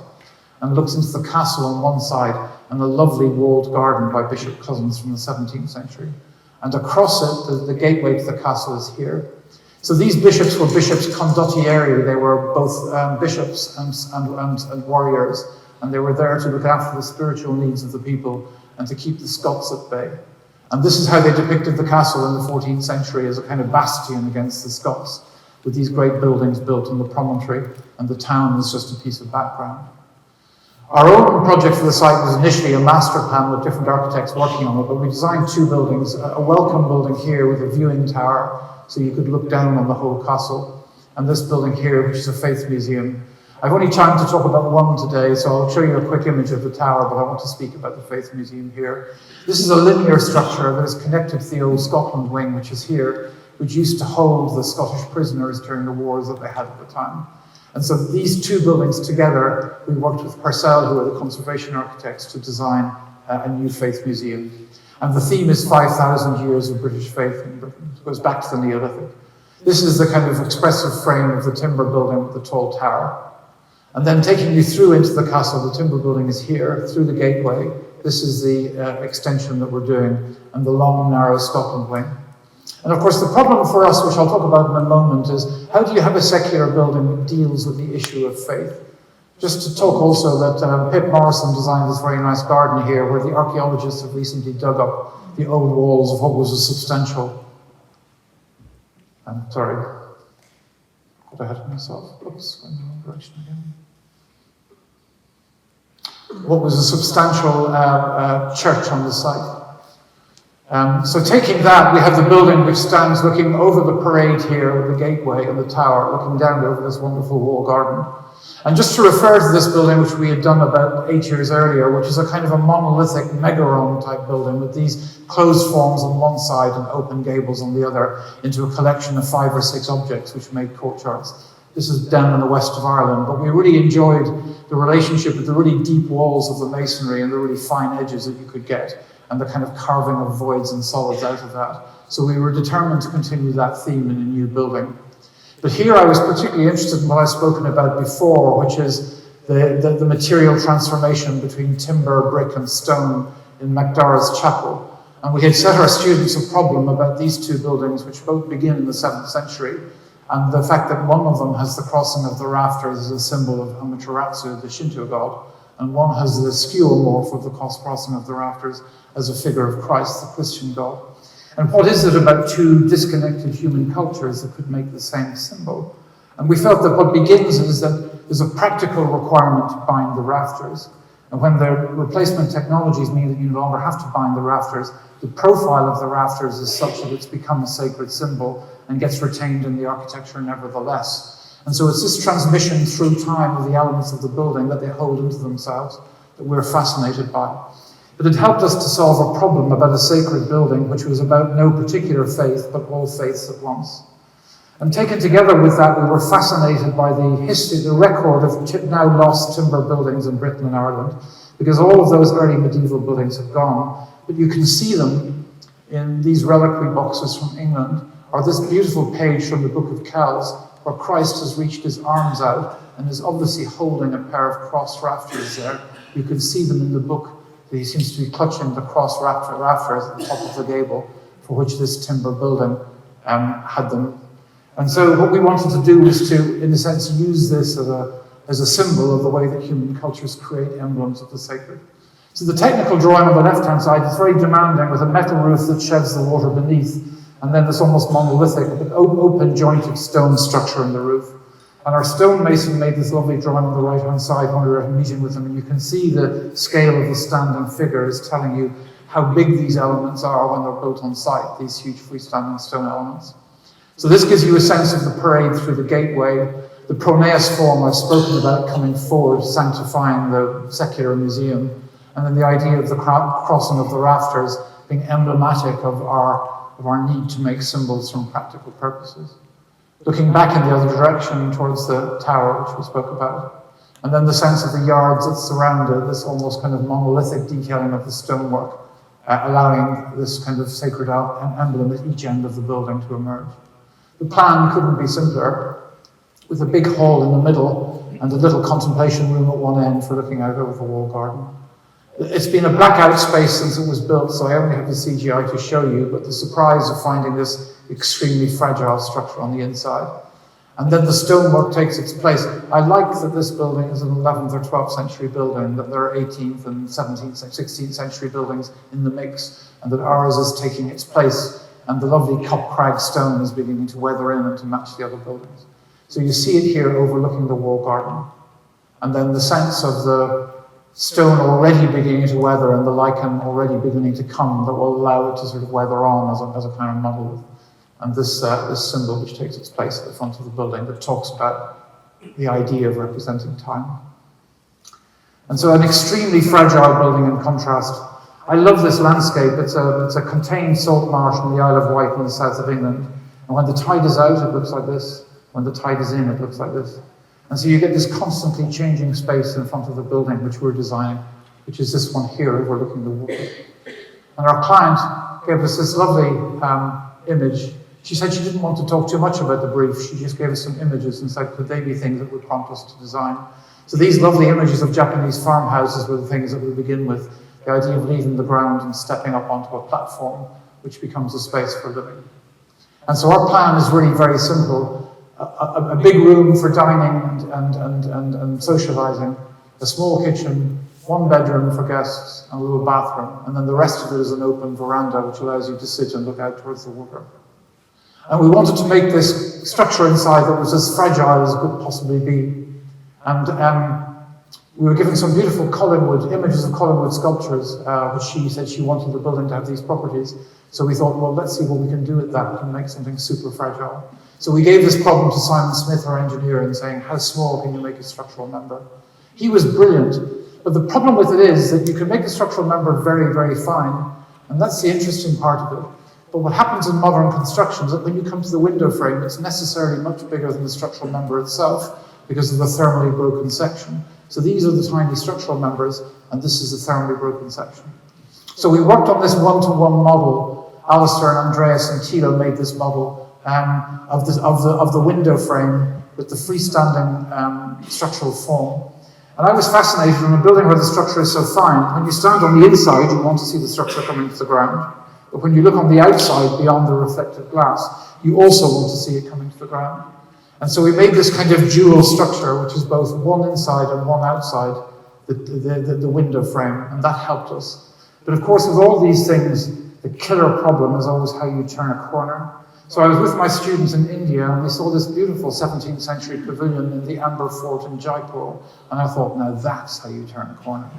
and looks into the castle on one side and a lovely walled garden by Bishop Cousins from the 17th century. And across it, the gateway to the castle is here. So these bishops were bishops condottieri. They were both bishops and warriors, and they were there to look after the spiritual needs of the people and to keep the Scots at bay. And this is how they depicted the castle in the 14th century, as a kind of bastion against the Scots, with these great buildings built on the promontory, and the town is just a piece of background. Our own project for the site was initially a master plan with different architects working on it, but we designed two buildings, a welcome building here with a viewing tower, so you could look down on the whole castle, and this building here, which is a faith museum. I've only time to talk about one today, so I'll show you a quick image of the tower, but I want to speak about the faith museum here. This is a linear structure that is connected to the old Scotland wing, which is here, which used to hold the Scottish prisoners during the wars that they had at the time. And so these two buildings together, we worked with Purcell, who are the conservation architects, to design a new faith museum. And the theme is 5,000 years of British faith in Britain. It goes back to the Neolithic. This is the kind of expressive frame of the timber building with the tall tower. And then taking you through into the castle, the timber building is here, through the gateway. This is the extension that we're doing, and the long, narrow Scotland wing. And of course, the problem for us, which I'll talk about in a moment, is how do you have a secular building that deals with the issue of faith? Just to talk also that Pip Morrison designed this very nice garden here, where the archaeologists have recently dug up the old walls of what was a substantial... I'm sorry, got ahead of myself. Oops, going the wrong direction again. What was a substantial church on the site. So taking that, we have the building which stands looking over the parade here with the gateway and the tower, looking down over this wonderful wall garden. And just to refer to this building, which we had done about 8 years earlier, which is a kind of a monolithic megaron type building with these closed forms on one side and open gables on the other, into a collection of 5 or 6 objects which made courtyards. This is down in the west of Ireland, but we really enjoyed the relationship with the really deep walls of the masonry and the really fine edges that you could get, and the kind of carving of voids and solids out of that. So we were determined to continue that theme in a new building. But here I was particularly interested in what I've spoken about before, which is the material transformation between timber, brick and stone in MacDara's chapel. And we had set our students a problem about these two buildings, which both begin in the 7th century, and the fact that one of them has the crossing of the rafters as a symbol of Amaterasu, the Shinto god, and one has the skeuomorph of the crossing of the rafters as a figure of Christ, the Christian god. And what is it about two disconnected human cultures that could make the same symbol? And we felt that what begins is that there's a practical requirement to bind the rafters. And when the replacement technologies mean that you no longer have to bind the rafters, the profile of the rafters is such that it's become a sacred symbol and gets retained in the architecture nevertheless. And so it's this transmission through time of the elements of the building that they hold into themselves that we're fascinated by. But it helped us to solve a problem about a sacred building which was about no particular faith, but all faiths at once. And taken together with that, we were fascinated by the history, the record of now lost timber buildings in Britain and Ireland, because all of those early medieval buildings have gone, but you can see them in these reliquary boxes from England, or this beautiful page from the Book of Kells, where Christ has reached his arms out and is obviously holding a pair of cross rafters there. You can see them in the book. He seems to be clutching the cross rafters at the top of the gable, for which this timber building had them. And so what we wanted to do was to, in a sense, use this as a symbol of the way that human cultures create emblems of the sacred. So the technical drawing on the left-hand side is very demanding, with a metal roof that sheds the water beneath, and then this almost monolithic, open jointed stone structure in the roof. And our stonemason made this lovely drawing on the right-hand side when we were at a meeting with him, and you can see the scale of the standing figures telling you how big these elements are when they're built on site, these huge freestanding stone elements. So this gives you a sense of the parade through the gateway, the pronaos form I've spoken about coming forward, sanctifying the secular museum, and then the idea of the crossing of the rafters being emblematic of of our need to make symbols from practical purposes. Looking back in the other direction towards the tower, which we spoke about, and then the sense of the yards that surround it, this almost kind of monolithic detailing of the stonework, allowing this kind of sacred emblem at each end of the building to emerge. The plan couldn't be simpler, with a big hall in the middle and a little contemplation room at one end for looking out over the wall garden. It's been a blackout space since it was built, so I only have the CGI to show you, but the surprise of finding this extremely fragile structure on the inside. And then the stonework takes its place. I like that this building is an 11th or 12th century building, that there are 18th and 17th and 16th century buildings in the mix, and that ours is taking its place, and the lovely Cop Crag stone is beginning to weather in and to match the other buildings. So you see it here overlooking the wall garden. And then the sense of the stone already beginning to weather and the lichen already beginning to come that will allow it to sort of weather on as a kind of model. And this symbol which takes its place at the front of the building that talks about the idea of representing time. And so an extremely fragile building in contrast. I love this landscape. It's a contained salt marsh in the Isle of Wight in the south of England. And when the tide is out, it looks like this. When the tide is in, it looks like this. And so you get this constantly changing space in front of the building which we're designing, which is this one here overlooking the water. And our client gave us this lovely image. She said she didn't want to talk too much about the brief. She just gave us some images and said, could they be things that would prompt us to design? So these lovely images of Japanese farmhouses were the things that we begin with. The idea of leaving the ground and stepping up onto a platform, which becomes a space for living. And so our plan is really very simple. A big room for dining and socializing, a small kitchen, one bedroom for guests, and a little bathroom, and then the rest of it is an open veranda which allows you to sit and look out towards the water. And we wanted to make this structure inside that was as fragile as it could possibly be. And we were given some beautiful images of Collingwood sculptures, which she said she wanted the building to have these properties. So we thought, well, let's see what we can do with that. We can make something super fragile. So we gave this problem to Simon Smith, our engineer, and saying, how small can you make a structural member? He was brilliant, but the problem with it is that you can make a structural member very, very fine, and that's the interesting part of it. But what happens in modern construction is that when you come to the window frame, it's necessarily much bigger than the structural member itself because of the thermally broken section. So these are the tiny structural members, and this is the thermally broken section. So we worked on this one-to-one model. Alistair and Andreas and Tilo made this model of the window frame with the freestanding structural form. And I was fascinated in a building where the structure is so fine. When you stand on the inside, you want to see the structure coming to the ground. But when you look on the outside, beyond the reflective glass, you also want to see it coming to the ground. And so we made this kind of dual structure, which is both one inside and one outside the window frame, and that helped us. But of course, with all these things, the killer problem is always how you turn a corner. So I was with my students in India, and we saw this beautiful 17th century pavilion in the Amber Fort in Jaipur, and I thought, now that's how you turn a corner.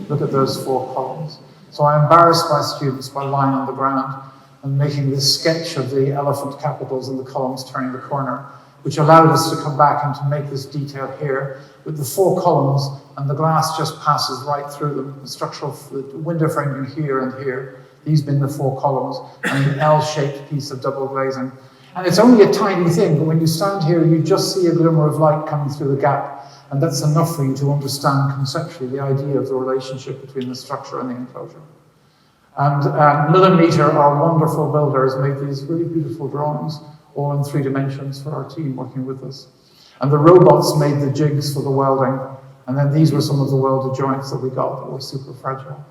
Look at those 4 columns. So I embarrassed my students by lying on the ground and making this sketch of the elephant capitals and the columns turning the corner, which allowed us to come back and to make this detail here with the 4 columns, and the glass just passes right through them, the window framing here and here, these being the 4 columns, and an L-shaped piece of double glazing. And it's only a tiny thing, but when you stand here, you just see a glimmer of light coming through the gap, and that's enough for you to understand conceptually the idea of the relationship between the structure and the enclosure. And Millimeter, our wonderful builder, has made these really beautiful drawings, all in 3 dimensions for our team working with us. And the robots made the jigs for the welding, and then these were some of the welded joints that we got that were super fragile.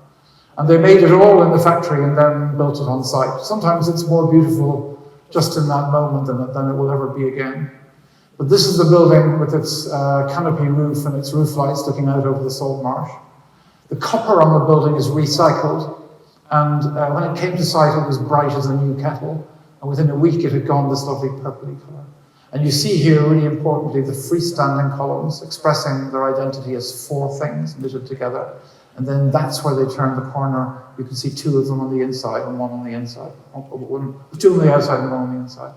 And they made it all in the factory and then built it on site. Sometimes it's more beautiful just in that moment than it will ever be again. But this is the building with its canopy roof and its roof lights looking out over the salt marsh. The copper on the building is recycled, and when it came to site, it was bright as a new kettle, and within a week it had gone this lovely purpley colour. And you see here, really importantly, the freestanding columns expressing their identity as 4 things knitted together. And then that's where they turn the corner. You can see 2 of them on the inside and 1 on the inside. 2 on the outside and 1 on the inside.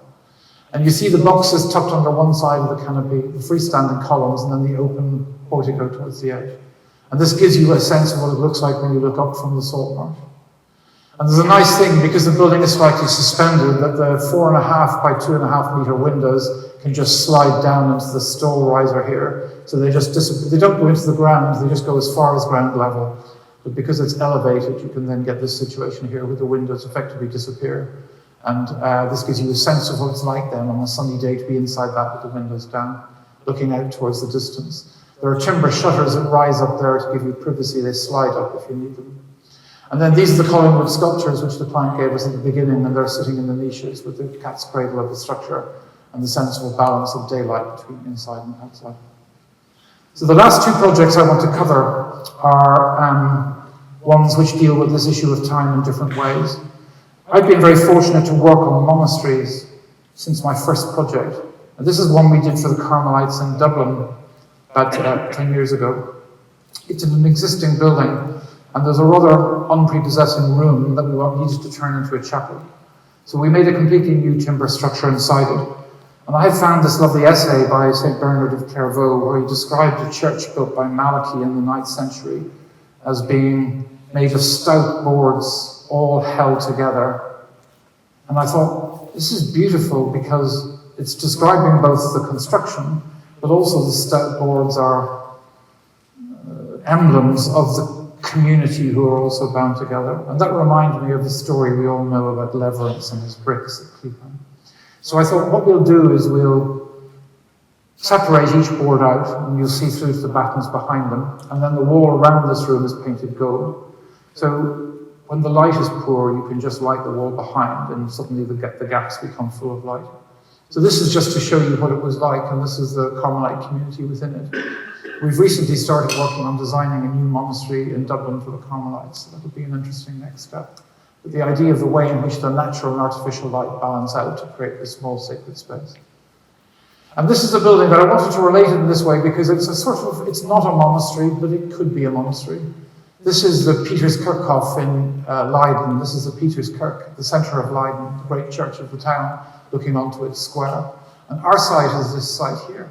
And you see the boxes tucked under one side of the canopy, the freestanding columns, and then the open portico towards the edge. And this gives you a sense of what it looks like when you look up from the salt marsh. And there's a nice thing, because the building is slightly suspended, that the 4.5 by 2.5 metre windows can just slide down into the stall riser here. So they just they don't go into the ground, they just go as far as ground level. But because it's elevated, you can then get this situation here where the windows effectively disappear. And this gives you a sense of what it's like then on a sunny day to be inside that with the windows down, looking out towards the distance. There are timber shutters that rise up there to give you privacy. They slide up if you need them. And then these are the Collingwood sculptures which the client gave us at the beginning, and they're sitting in the niches with the cat's cradle of the structure and the sensible balance of daylight between inside and outside. So the last two projects I want to cover are ones which deal with this issue of time in different ways. I've been very fortunate to work on monasteries since my first project. And this is one we did for the Carmelites in Dublin about 10 years ago. It's in an existing building, and there's a rather unprepossessing room that we needed to turn into a chapel. So we made a completely new timber structure inside it. And I found this lovely essay by St. Bernard of Clairvaux, where he described a church built by Malachy in the 9th century as being made of stout boards, all held together. And I thought, this is beautiful because it's describing both the construction, but also the stout boards are emblems of the community who are also bound together. And that reminded me of the story we all know about Leverance and his bricks at Cleveland. So I thought what we'll do is we'll separate each board out, and you'll see through to the battens behind them, and then the wall around this room is painted gold. So when the light is poor, you can just light the wall behind, and suddenly the gaps become full of light. So this is just to show you what it was like, and this is the Carmelite community within it. We've recently started working on designing a new monastery in Dublin for the Carmelites, so that'll be an interesting next step. But the idea of the way in which the natural and artificial light balance out to create this small sacred space. And this is a building that I wanted to relate it in this way because it's it's not a monastery, but it could be a monastery. This is the Peterskerkhof in Leiden. This is the Peterskirk, the centre of Leiden, the great church of the town, looking onto its square. And our site is this site here.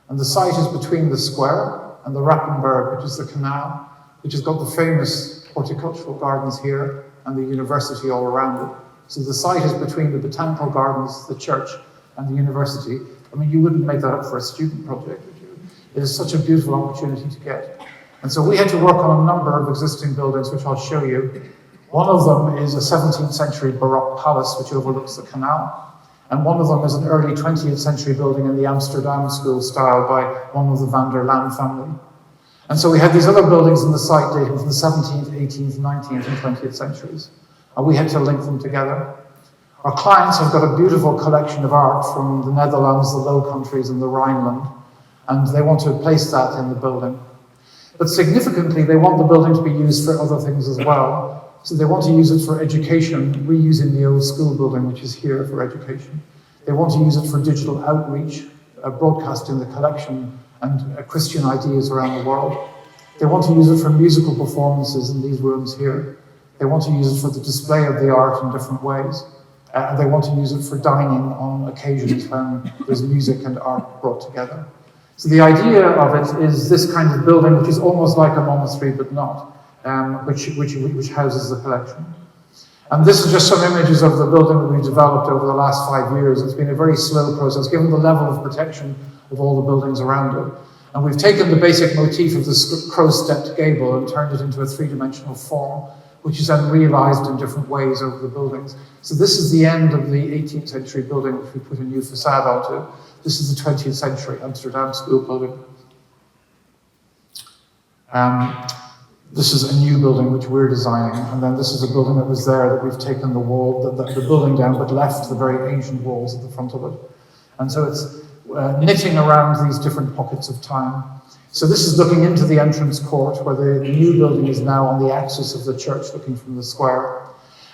And the site is between the square and the Rappenberg, which is the canal, which has got the famous horticultural gardens here and the university all around it. So the site is between the botanical gardens, the church, and the university. I mean, you wouldn't make that up for a student project, would you? It is such a beautiful opportunity to get. And so we had to work on a number of existing buildings, which I'll show you. One of them is a 17th century Baroque palace, which overlooks the canal. And one of them is an early 20th century building in the Amsterdam school style by one of the Van der Laan family. And so we had these other buildings in the site dating from the 17th, 18th, 19th, and 20th centuries. And we had to link them together. Our clients have got a beautiful collection of art from the Netherlands, the Low Countries, and the Rhineland. And they want to place that in the building. But significantly, they want the building to be used for other things as well. So they want to use it for education, reusing the old school building, which is here for education. They want to use it for digital outreach, broadcasting the collection and Christian ideas around the world. They want to use it for musical performances in these rooms here. They want to use it for the display of the art in different ways. And they want to use it for dining on occasions when there's music and art brought together. So the idea of it is this kind of building, which is almost like a monastery, but not, which houses the collection. And this is just some images of the building that we've developed over the last 5 years. It's been a very slow process, given the level of protection of all the buildings around it. And we've taken the basic motif of the crow-stepped gable and turned it into a three-dimensional form, which is then realized in different ways over the buildings. So this is the end of the 18th century building, which we put a new facade onto. This is the 20th century Amsterdam school building. This is a new building which we're designing, and then this is a building that was there that we've taken the building down, but left the very ancient walls at the front of it. And so it's knitting around these different pockets of time. So this is looking into the entrance court, where the new building is now on the axis of the church, looking from the square.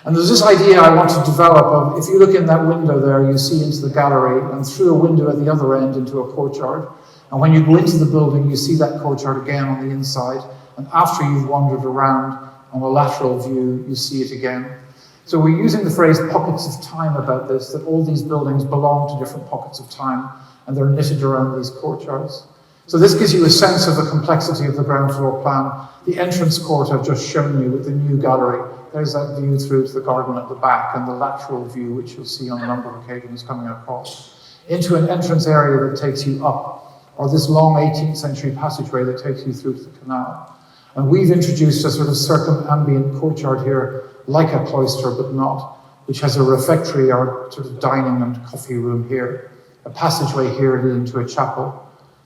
And there's this idea I want to develop of, if you look in that window there, you see into the gallery, and through a window at the other end into a courtyard. And when you go into the building, you see that courtyard again on the inside. And after you've wandered around on a lateral view, you see it again. So we're using the phrase pockets of time about this, that all these buildings belong to different pockets of time, and they're knitted around these courtyards. So this gives you a sense of the complexity of the ground floor plan. The entrance court I've just shown you with the new gallery there's that view through to the garden at the back, and the lateral view, which you'll see on a number of occasions coming across, into an entrance area that takes you up, or this long 18th century passageway that takes you through to the canal. And we've introduced a sort of circumambient courtyard here, like a cloister, but not, which has a refectory or sort of dining and coffee room here, a passageway here leading to a chapel,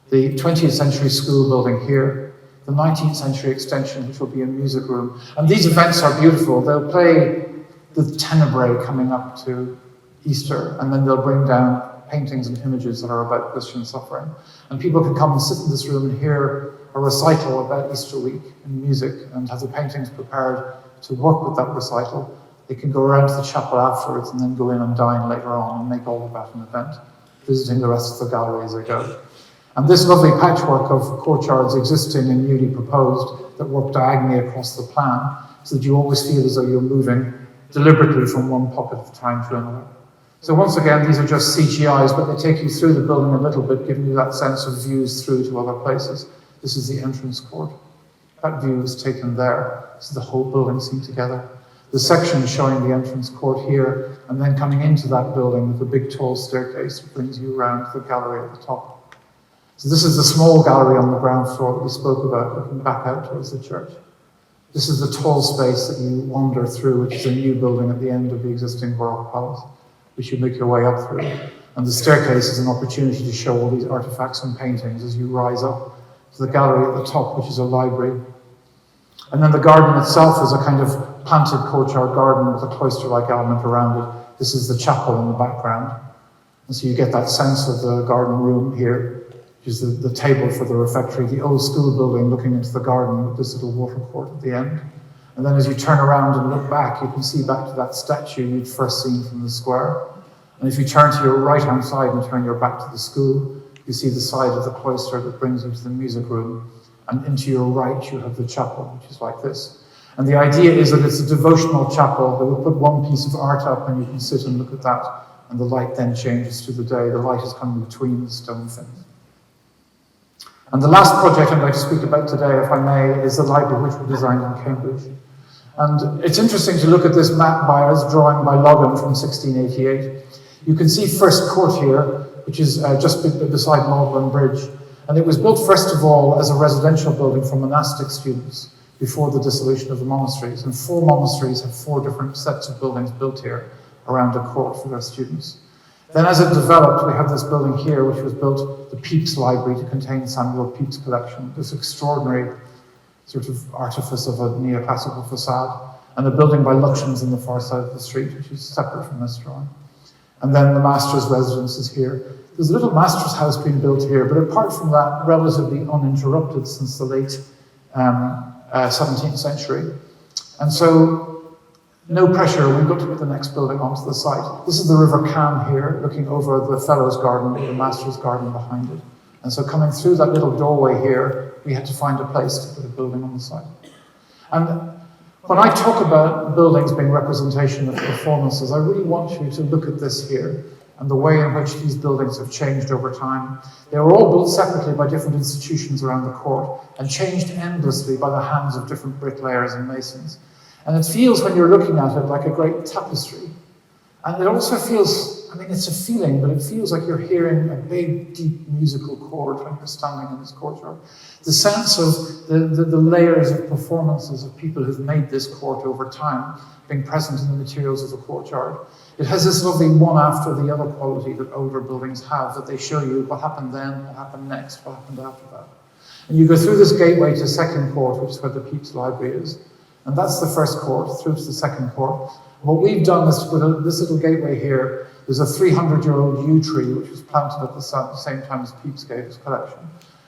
the 20th century school building here, the 19th century extension, which will be a music room. And these events are beautiful. They'll play the Tenebrae coming up to Easter, and then they'll bring down paintings and images that are about Christian suffering. And people can come and sit in this room and hear a recital about Easter week in music and have the paintings prepared to work with that recital. They can go around to the chapel afterwards and then go in and dine later on and make all of that an event, visiting the rest of the gallery as they go. And this lovely patchwork of courtyards existing and newly proposed that work diagonally across the plan, so that you always feel as though you're moving deliberately from one pocket of time to another. So once again, these are just CGIs, but they take you through the building a little bit, giving you that sense of views through to other places. This is the entrance court. That view is taken there, so the whole building seen together. The section showing the entrance court here, and then coming into that building with a big tall staircase that brings you around to the gallery at the top. So this is the small gallery on the ground floor that we spoke about, looking back out towards the church. This is the tall space that you wander through, which is a new building at the end of the existing Baroque palace, which you make your way up through. And the staircase is an opportunity to show all these artifacts and paintings as you rise up to the gallery at the top, which is a library. And then the garden itself is a kind of planted courtyard garden with a cloister-like element around it. This is the chapel in the background. And so you get that sense of the garden room here, which is the table for the refectory, the old school building looking into the garden with this little water court at the end. And then as you turn around and look back, you can see back to that statue you'd first seen from the square. And if you turn to your right-hand side and turn your back to the school, you see the side of the cloister that brings you to the music room. And into your right, you have the chapel, which is like this. And the idea is that it's a devotional chapel. They will put one piece of art up and you can sit and look at that. And the light then changes to the day. The light is coming between the stone things. And the last project I'm going to speak about today, if I may, is the library which we designed in Cambridge. And it's interesting to look at this map by us, drawing by Logan from 1688. You can see First Court here, which is just beside Magdalen Bridge. And it was built, first of all, as a residential building for monastic students before the dissolution of the monasteries. And 4 monasteries have 4 different sets of buildings built here around a court for their students. Then as it developed, we have this building here, which was built, the Pepys Library, to contain Samuel Pepys' collection, this extraordinary sort of artifice of a neoclassical facade, and a building by Lutyens in the far side of the street, which is separate from this drawing. And then the master's residence is here. There's a little master's house being built here, but apart from that, relatively uninterrupted since the late 17th century. And so, no pressure, we've got to put the next building onto the site. This is the River Cam here, looking over the Fellows' Garden, the Master's Garden behind it. And so coming through that little doorway here, we had to find a place to put a building on the site. And when I talk about buildings being representation of performances, I really want you to look at this here and the way in which these buildings have changed over time. They were all built separately by different institutions around the court and changed endlessly by the hands of different bricklayers and masons. And it feels, when you're looking at it, like a great tapestry. And it also feels, I mean, it's a feeling, but it feels like you're hearing a big, deep musical chord when you're standing in this courtyard. The sense of the layers of performances of people who've made this court over time, being present in the materials of the courtyard. It has this lovely one after the other quality that older buildings have, that they show you what happened then, what happened next, what happened after that. And you go through this gateway to Second Court, which is where the Pepys Library is. And that's the first court, through to the second court. What we've done is to put this little gateway here. There's a 300-year-old yew tree, which was planted at the same time as Pepys gave his collection.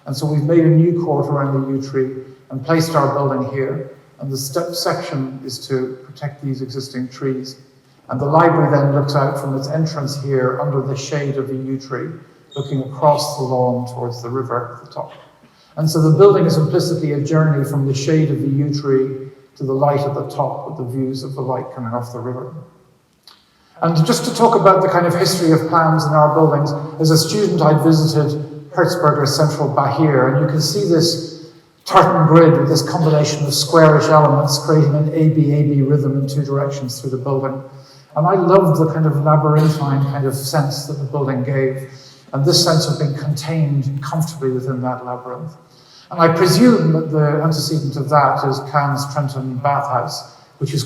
And so we've made a new court around the yew tree and placed our building here. And the step section is to protect these existing trees. And the library then looks out from its entrance here under the shade of the yew tree, looking across the lawn towards the river at the top. And so the building is implicitly a journey from the shade of the yew tree to the light at the top, with the views of the light coming off the river. And just to talk about the kind of history of plans in our buildings, as a student I visited Hertzberger's central Bahir, and you can see this tartan grid with this combination of squarish elements creating an AB-AB rhythm in two directions through the building. And I loved the kind of labyrinthine kind of sense that the building gave, and this sense of being contained comfortably within that labyrinth. And I presume that the antecedent of that is Cannes Trenton Bathhouse, which is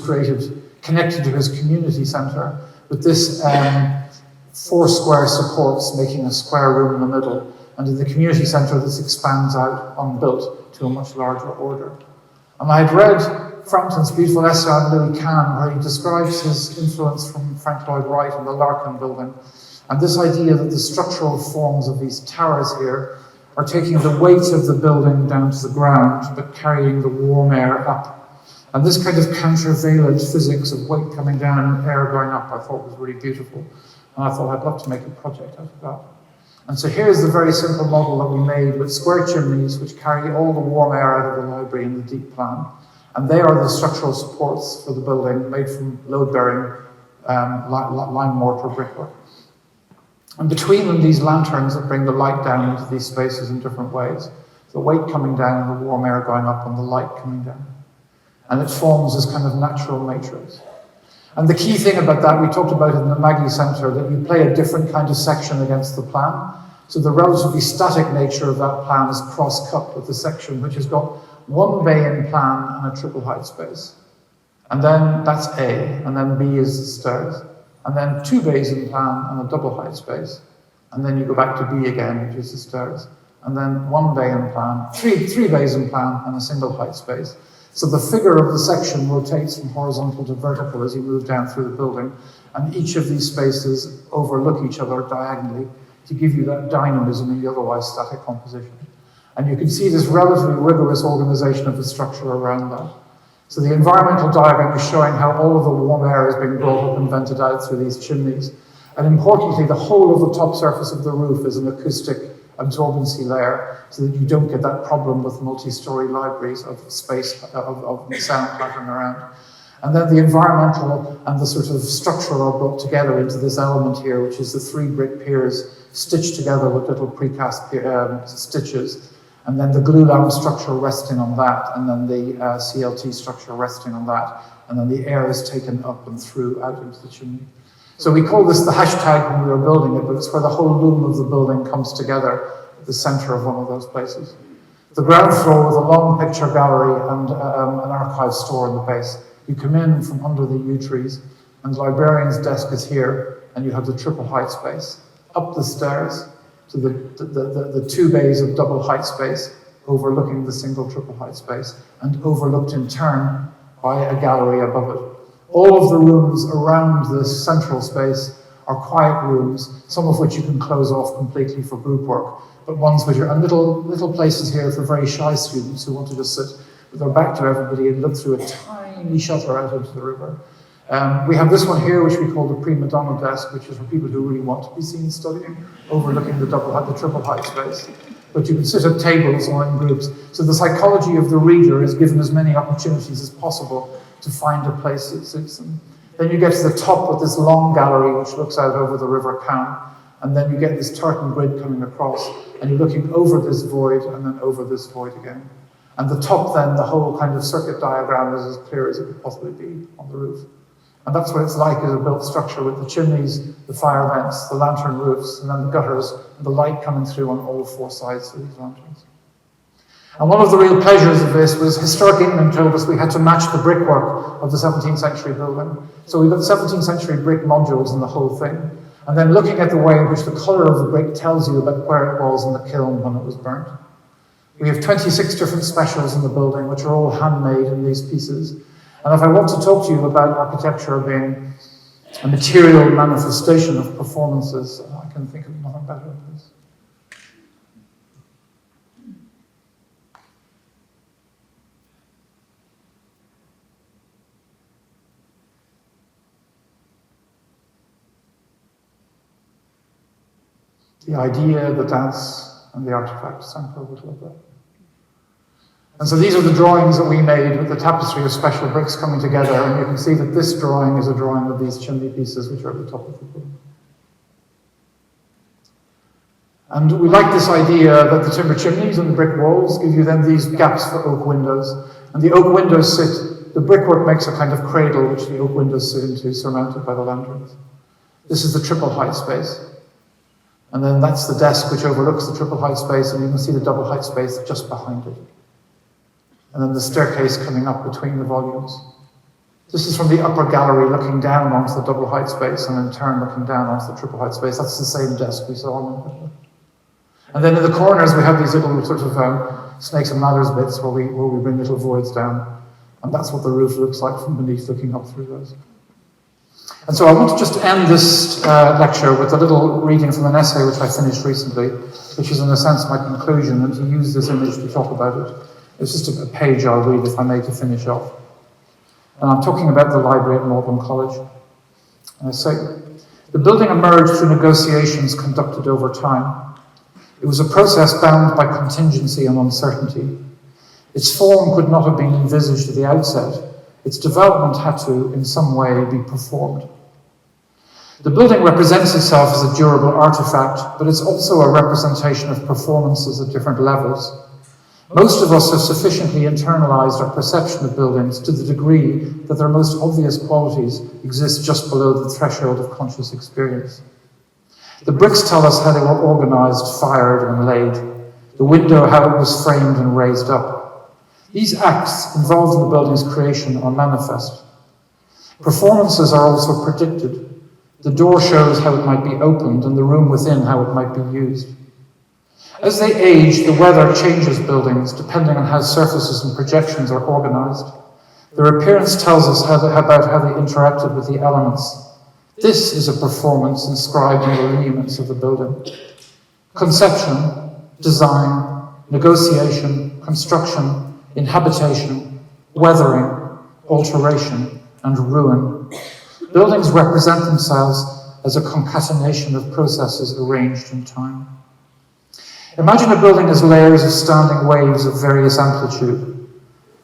connected to his community centre, with this 4 square supports making a square room in the middle, and in the community centre this expands out unbuilt to a much larger order. And I had read Frampton's beautiful essay on Louis Kahn, where he describes his influence from Frank Lloyd Wright and the Larkin building, and this idea that the structural forms of these towers here are taking the weight of the building down to the ground, but carrying the warm air up. And this kind of countervailant physics of weight coming down and air going up, I thought was really beautiful. And I thought I'd love to make a project out of that. And so here's the very simple model that we made with square chimneys, which carry all the warm air out of the library in the deep plan. And they are the structural supports for the building, made from load-bearing lime mortar brickwork. And between them, these lanterns that bring the light down into these spaces in different ways. The weight coming down and the warm air going up and the light coming down. And it forms this kind of natural matrix. And the key thing about that, we talked about it in the Maggie Centre, that you play a different kind of section against the plan. So the relatively static nature of that plan is cross-cut with the section which has got 1 bay in plan and a triple height space. And then that's A, and then B is the stairs. And then 2 bays in plan and a double height space. And then you go back to B again, which is the stairs. And then 1 bay in plan, three bays in plan and a single height space. So the figure of the section rotates from horizontal to vertical as you move down through the building, and each of these spaces overlook each other diagonally to give you that dynamism in the otherwise static composition. And you can see this relatively rigorous organization of the structure around that. So the environmental diagram is showing how all of the warm air is being brought up and vented out through these chimneys. And importantly, the whole of the top surface of the roof is an acoustic absorbency layer, so that you don't get that problem with multi-story libraries of space, of sound pattern around. And then the environmental and the sort of structural are brought together into this element here, which is the 3 brick piers stitched together with little precast stitches, and then the glue lamp structure resting on that, and then the CLT structure resting on that, and then the air is taken up and through out into the chimney. So we call this the hashtag when we were building it, but it's where the whole loom of the building comes together at the center of one of those places. The ground floor with a long picture gallery and an archive store in the base. You come in from under the yew trees, and the librarian's desk is here, and you have the triple height space. Up the stairs to the 2 bays of double height space, overlooking the single triple height space, and overlooked in turn by a gallery above it. All of the rooms around this central space are quiet rooms, some of which you can close off completely for group work, but ones which are little places here for very shy students who want to just sit with their back to everybody and look through a tiny shutter out into the river. We have this one here, which we call the prima donna desk, which is for people who really want to be seen studying, overlooking the triple height space. But you can sit at tables or in groups. So the psychology of the reader is given as many opportunities as possible to find a place that suits them. Then you get to the top with this long gallery which looks out over the River Cam, and then you get this tartan grid coming across, and you're looking over this void and then over this void again. And the top then, the whole kind of circuit diagram is as clear as it could possibly be on the roof. And that's what it's like as a built structure with the chimneys, the fire vents, the lantern roofs, and then the gutters, and the light coming through on all 4 sides of these lanterns. And one of the real pleasures of this was Historic England told us we had to match the brickwork of the 17th century building. So we got 17th century brick modules in the whole thing. And then looking at the way in which the colour of the brick tells you about where it was in the kiln when it was burnt. We have 26 different specials in the building, which are all handmade in these pieces. And if I want to talk to you about architecture being a material manifestation of performances, I can think of nothing better than this. The idea, the dance, and the artifact sample would love that. And so these are the drawings that we made with the tapestry of special bricks coming together, and you can see that this drawing is a drawing of these chimney pieces which are at the top of the building. And we like this idea that the timber chimneys and the brick walls give you then these gaps for oak windows. And the oak windows the brickwork makes a kind of cradle which the oak windows sit into, surmounted by the lanterns. This is the triple height space. And then that's the desk which overlooks the triple height space, and you can see the double height space just behind it. And then the staircase coming up between the volumes. This is from the upper gallery looking down onto the double height space, and in turn looking down onto the triple height space. That's the same desk we saw. And then in the corners we have these little sort of snakes and ladders bits where we bring little voids down. And that's what the roof looks like from beneath, looking up through those. And so I want to just end this lecture with a little reading from an essay which I finished recently, which is in a sense my conclusion, and to use this image to talk about it. It's just a page I'll read, if I may, to finish off. And I'm talking about the library at Magdalen College. And I say, the building emerged through negotiations conducted over time. It was a process bound by contingency and uncertainty. Its form could not have been envisaged at the outset. Its development had to, in some way, be performed. The building represents itself as a durable artifact, but it's also a representation of performances at different levels. Most of us have sufficiently internalized our perception of buildings to the degree that their most obvious qualities exist just below the threshold of conscious experience. The bricks tell us how they were organized, fired, and laid. The window, how it was framed and raised up. These acts involved in the building's creation are manifest. Performances are also predicted. The door shows how it might be opened, and the room within how it might be used. As they age, the weather changes buildings depending on how surfaces and projections are organized. Their appearance tells us about how they interacted with the elements. This is a performance inscribed in the lineaments of the building. Conception, design, negotiation, construction, inhabitation, weathering, alteration, and ruin. Buildings represent themselves as a concatenation of processes arranged in time. Imagine a building as layers of standing waves of various amplitude.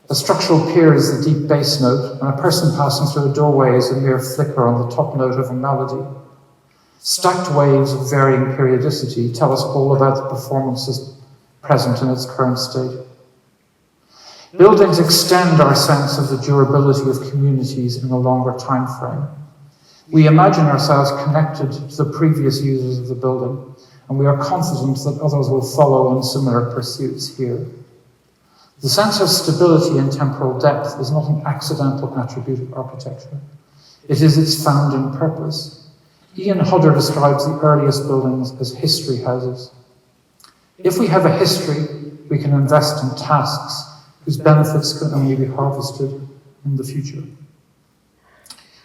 A structural pier is the deep bass note, and a person passing through a doorway is a mere flicker on the top note of a melody. Stacked waves of varying periodicity tell us all about the performances present in its current state. Buildings extend our sense of the durability of communities in a longer time frame. We imagine ourselves connected to the previous users of the building, and we are confident that others will follow in similar pursuits here. The sense of stability and temporal depth is not an accidental attribute of architecture. It is its founding purpose. Ian Hodder describes the earliest buildings as history houses. If we have a history, we can invest in tasks whose benefits can only be harvested in the future.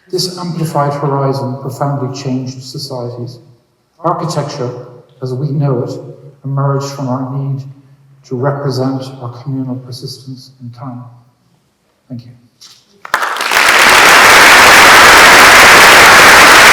This amplified horizon profoundly changed societies. Architecture, as we know it, emerged from our need to represent our communal persistence in time. Thank you.